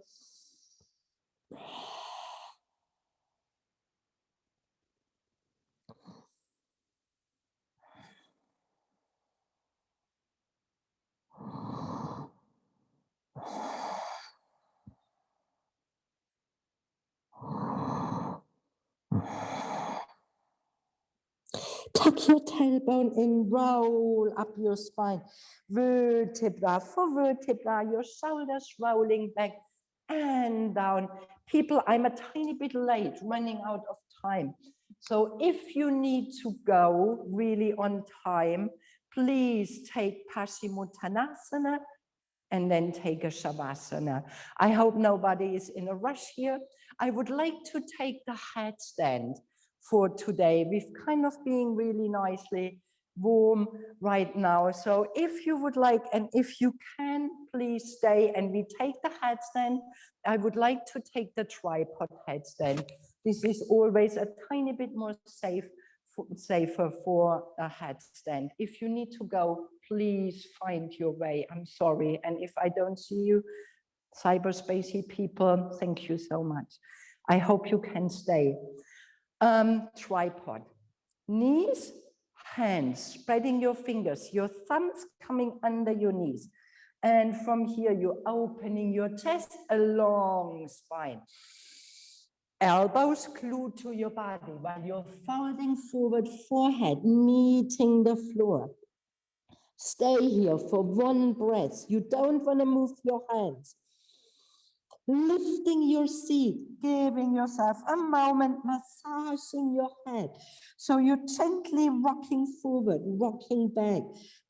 Tuck your tailbone in, roll up your spine. Vertebra for vertebra, your shoulders rolling back and down. People, I'm a tiny bit late, running out of time. So if you need to go really on time, please take Paschimottanasana and then take a Shavasana. I hope nobody is in a rush here. I would like to take the headstand for today. We've kind of been really nicely warm right now. So if you would like, and if you can, please stay and we take the headstand. I would like to take the tripod headstand. This is always a tiny bit more safer for a headstand. If you need to go, please find your way. I'm sorry. And if I don't see you, cyberspacey people, thank you so much. I hope you can stay. Tripod. Knees, hands, spreading your fingers, your thumbs coming under your knees. And from here, you're opening your chest, a long spine. Elbows glued to your body while you're folding forward, forehead meeting the floor. Stay here for one breath. You don't want to move your hands. Lifting your seat, giving yourself a moment, massaging your head. So you're gently rocking forward, rocking back,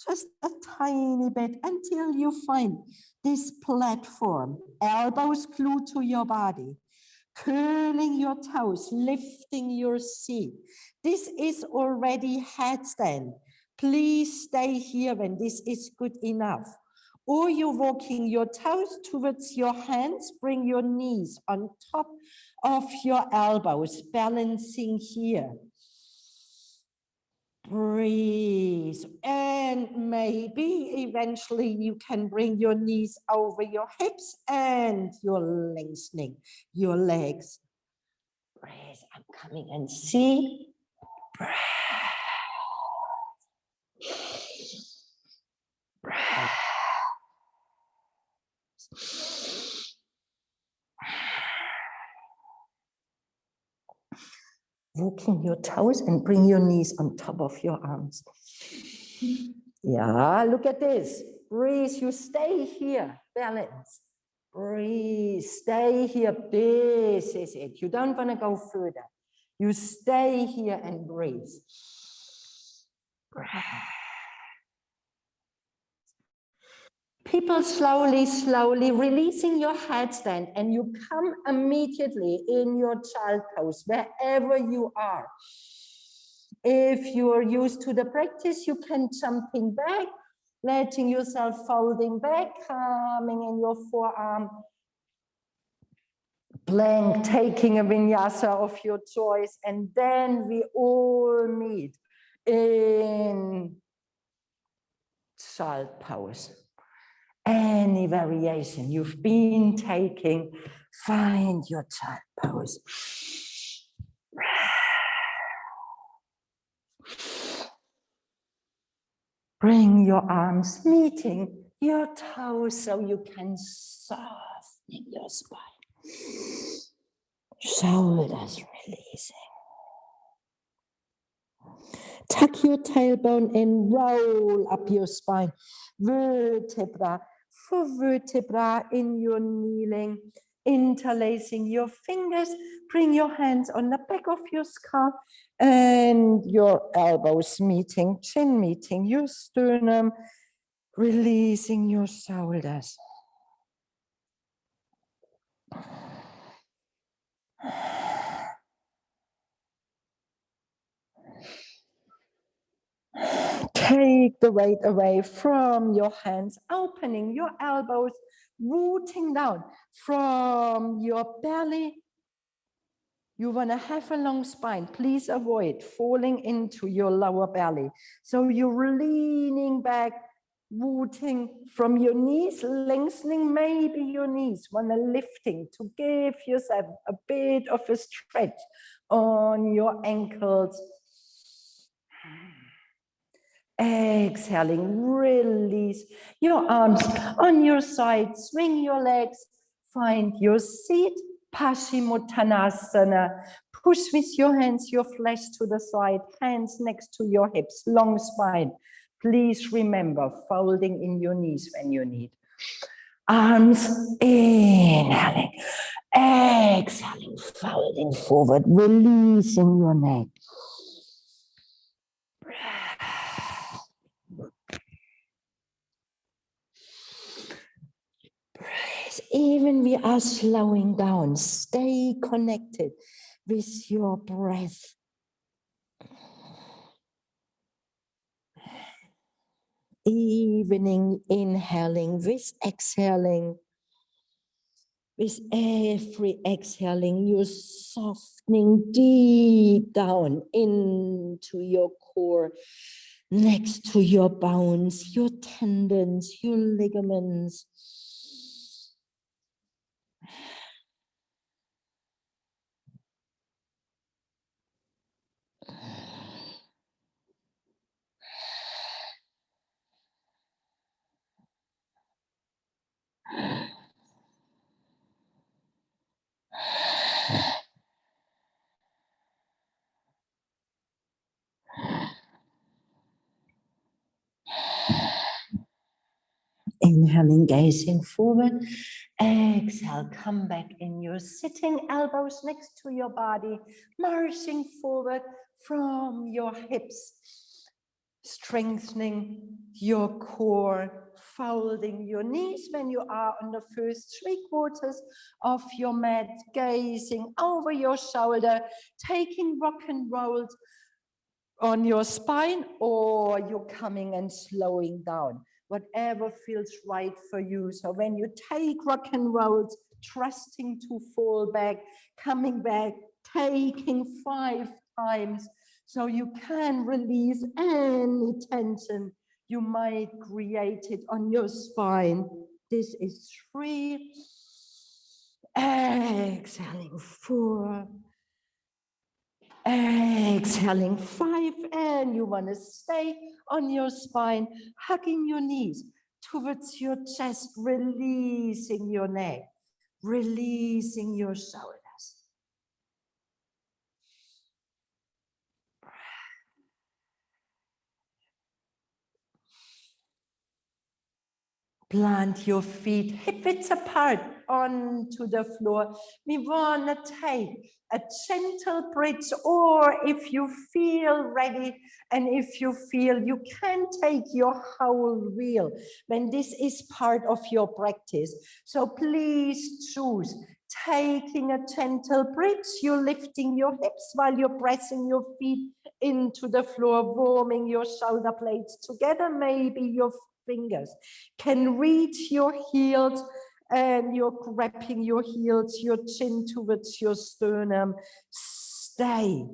just a tiny bit until you find this platform. Elbows glued to your body. Curling your toes, lifting your seat. This is already headstand. Please stay here when this is good enough. Or you're walking your toes towards your hands, bring your knees on top of your elbows, balancing here. Breathe, and maybe eventually you can bring your knees over your hips and you're lengthening your legs. Breathe, I'm coming and see. Breath. Breath. Walking your toes and bring your knees on top of your arms. Yeah, look at this. Breathe, you stay here, balance. Breathe, stay here. This is it. You don't want to go further. You stay here and breathe. Breath. People slowly releasing your headstand and you come immediately in your child pose, wherever you are. If you are used to the practice, you can jumping back, letting yourself folding back, coming in your forearm. Plank, taking a vinyasa of your choice, and then we all meet in child pose. Any variation you've been taking, find your child pose. Bring your arms meeting your toes so you can soften your spine. Shoulders releasing. Tuck your tailbone in, roll up your spine. Vertebra for vertebra in your kneeling. Interlacing your fingers, bring your hands on the back of your skull and your elbows meeting, chin meeting your sternum, releasing your shoulders. Take the weight away from your hands, opening your elbows, rooting down from your belly. You want to have a long spine. Please avoid falling into your lower belly. So you're leaning back, rooting from your knees, lengthening maybe your knees, want to lifting to give yourself a bit of a stretch on your ankles. Exhaling, release your arms on your side, swing your legs, find your seat, Paschimottanasana. Push with your hands, your flesh to the side, hands next to your hips, long spine. Please remember folding in your knees when you need. Arms inhaling, exhaling, folding forward, releasing your neck. Breathe. Even we are slowing down, stay connected with your breath. Evening, inhaling with exhaling. With every exhaling, you're softening deep down into your core, next to your bones, your tendons, your ligaments. Inhaling, gazing forward. Exhale, come back in your sitting, elbows next to your body, marching forward from your hips, strengthening your core, folding your knees when you are on the first 3/4 of your mat, gazing over your shoulder, taking rock and rolls on your spine, or you're coming and slowing down, whatever feels right for you. So when you take rock and rolls, trusting to fall back, coming back, taking 5 times, so you can release any tension you might create it on your spine. This is 3, exhaling 4, exhaling 5, and you want to stay on your spine, hugging your knees towards your chest, releasing your neck, releasing your shoulders. Plant your feet hip width apart onto the floor. We want to take a gentle bridge, or if you feel ready and if you feel, you can take your whole wheel when this is part of your practice. So please choose taking a gentle bridge. You're lifting your hips while you're pressing your feet into the floor, warming your shoulder blades together. Maybe your fingers can reach your heels, and you're grabbing your heels, your chin towards your sternum. Stay,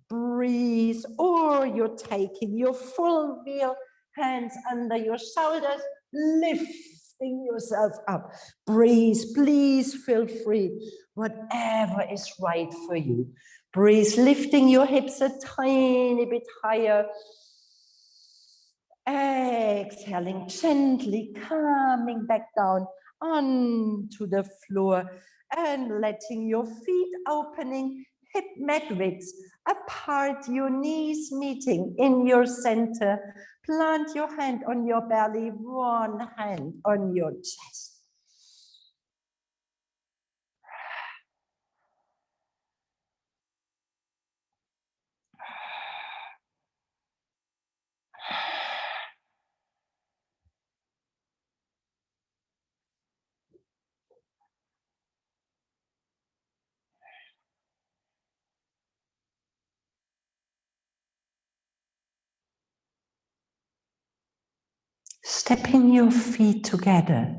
breathe, or you're taking your full wheel, hands under your shoulders, lifting yourself up. Breathe, please feel free, whatever is right for you. Breathe, lifting your hips a tiny bit higher. Exhaling, gently coming back down onto the floor and letting your feet opening, hip mat width apart, your knees meeting in your center. Plant your hand on your belly, one hand on your chest. Stepping your feet together,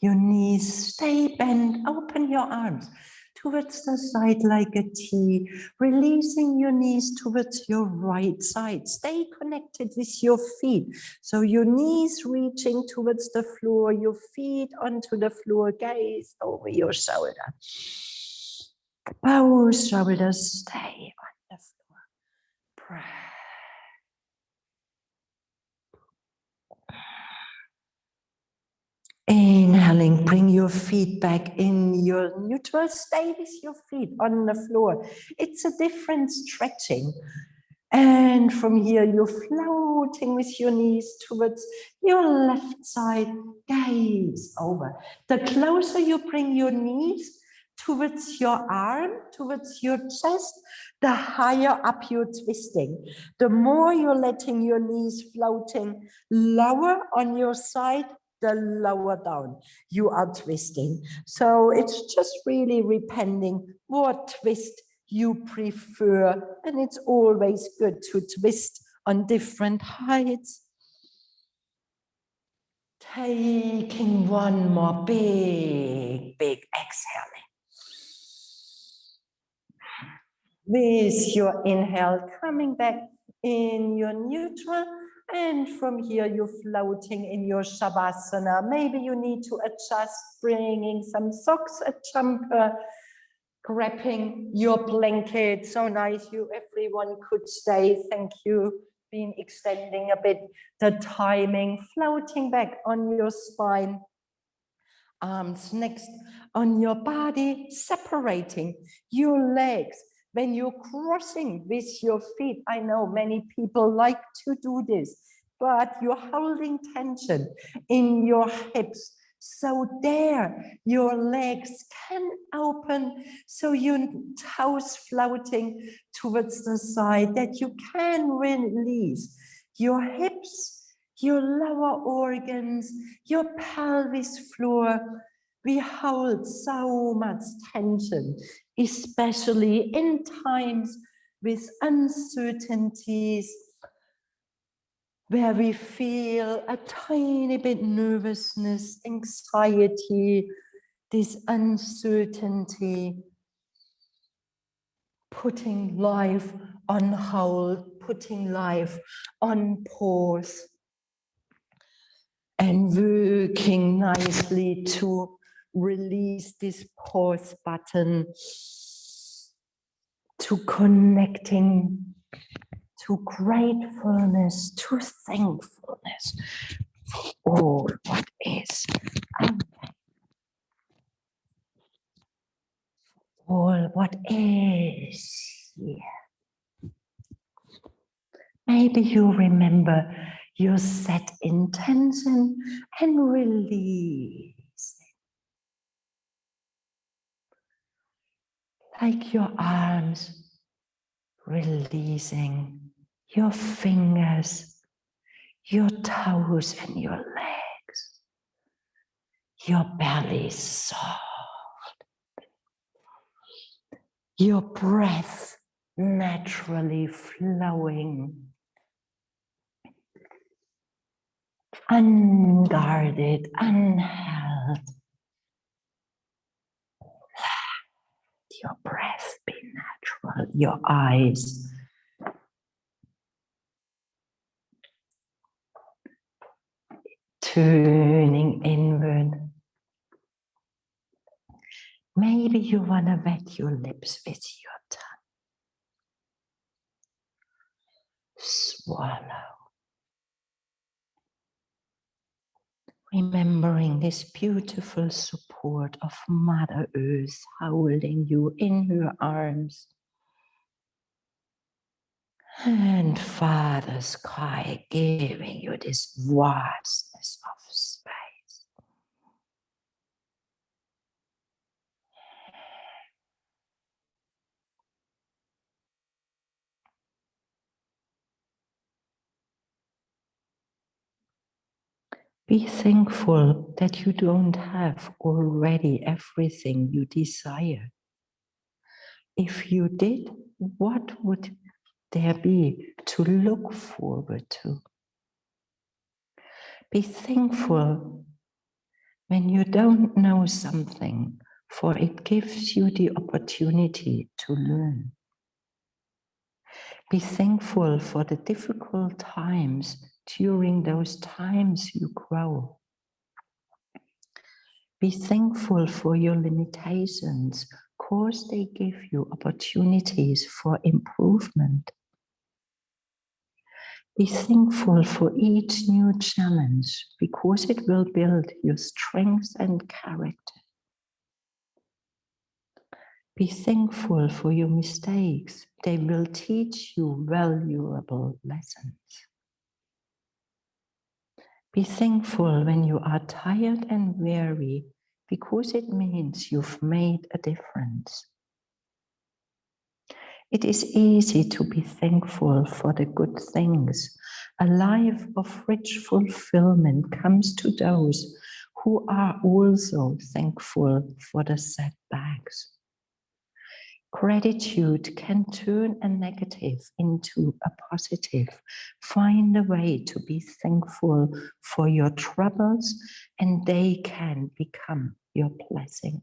your knees stay bent, open your arms towards the side like a T, releasing your knees towards your right side. Stay connected with your feet. So your knees reaching towards the floor, your feet onto the floor, gaze over your shoulder. Both shoulders stay on the floor. Breath. Inhale. Inhaling, bring your feet back in your neutral. Stay with your feet on the floor. It's a different stretching. And from here, you're floating with your knees towards your left side, gaze over. The closer you bring your knees towards your arm, towards your chest, the higher up you're twisting. The more you're letting your knees floating lower on your side, the lower down you are twisting. So it's just really depending what twist you prefer, and it's always good to twist on different heights. Taking one more big exhaling. With your inhale, coming back in your neutral, and from here you're floating in your Shavasana. Maybe you need to adjust, bringing some socks, a jumper, grabbing your blanket. So nice you everyone could stay. Thank you. Been extending a bit the timing, floating back on your spine. Arms next on your body, separating your legs. When you're crossing with your feet, I know many people like to do this, but you're holding tension in your hips. So there, your legs can open, so your toes floating towards the side, that you can release your hips, your lower organs, your pelvis floor. We hold so much tension, especially in times with uncertainties, where we feel a tiny bit nervousness, anxiety, this uncertainty, putting life on hold, putting life on pause, and working nicely to release this pause button, to connecting to gratefulness, to thankfulness for all what is, all what is here. Maybe you remember your set intention and release it. Like your arms releasing, your fingers, your toes and your legs, your belly soft, your breath naturally flowing, unguarded, unheld. Let your breath be natural, your eyes turning inward. Maybe you want to wet your lips with your tongue. Swallow. Remembering this beautiful support of Mother Earth holding you in her arms. And Father Sky giving you this vastness of space. Be thankful that you don't have already everything you desire. If you did, what would there be to look forward to? Be thankful when you don't know something, for it gives you the opportunity to learn. Be thankful for the difficult times. During those times you grow. Be thankful for your limitations, because they give you opportunities for improvement. Be thankful for each new challenge because it will build your strength and character. Be thankful for your mistakes. They will teach you valuable lessons. Be thankful when you are tired and weary because it means you've made a difference. It is easy to be thankful for the good things. A life of rich fulfillment comes to those who are also thankful for the setbacks. Gratitude can turn a negative into a positive. Find a way to be thankful for your troubles, and they can become your blessing.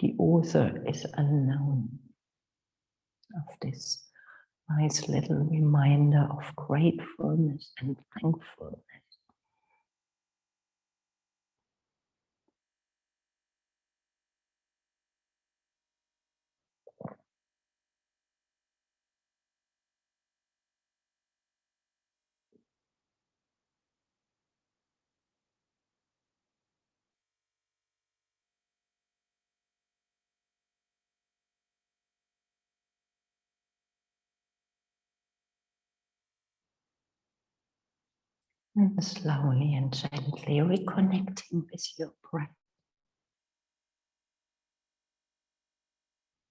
The author is unknown of this nice little reminder of gratefulness and thankfulness. And slowly and gently reconnecting with your breath.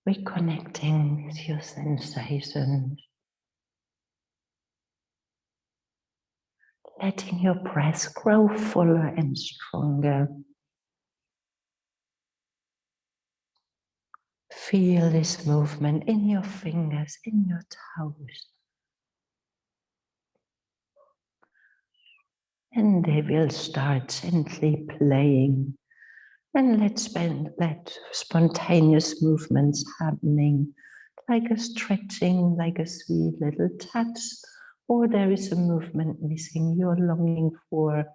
Reconnecting with your sensations. Letting your breath grow fuller and stronger. Feel this movement in your fingers, in your toes. And they will start gently playing. And let spontaneous movements happening, like a stretching, like a sweet little touch, or there is a movement missing you're longing for.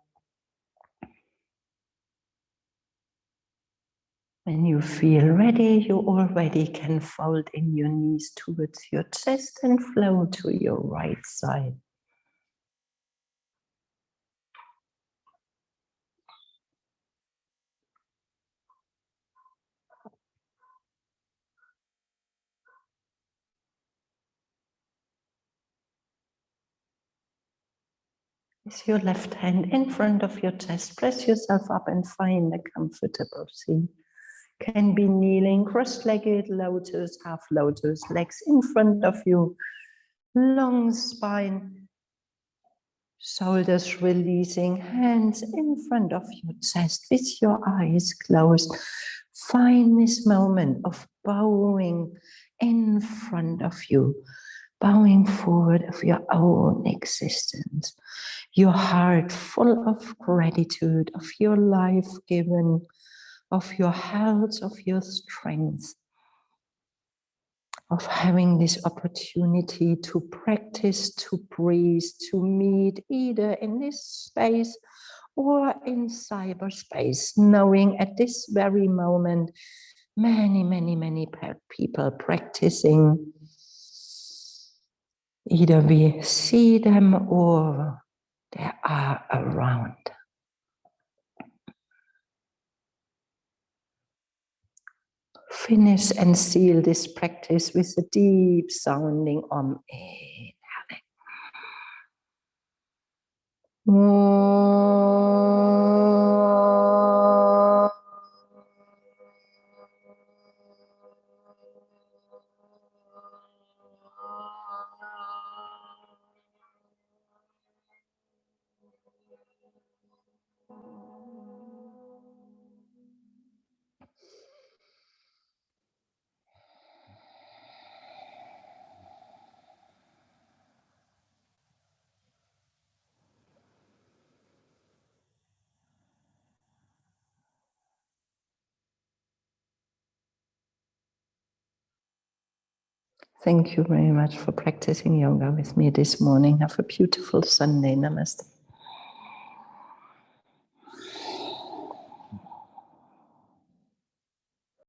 When you feel ready, you already can fold in your knees towards your chest and flow to your right side. With your left hand in front of your chest, press yourself up and find a comfortable seat. Can be kneeling, cross-legged, lotus, half lotus, legs in front of you, long spine, shoulders releasing, hands in front of your chest with your eyes closed. Find this moment of bowing in front of you, bowing forward of your own existence, your heart full of gratitude of your life given, of your health, of your strength, of having this opportunity to practice, to breathe, to meet either in this space or in cyberspace, knowing at this very moment, many people practicing. Either we see them or they are around. Finish and seal this practice with a deep sounding inhaling. Thank you very much for practicing yoga with me this morning. Have a beautiful Sunday. Namaste.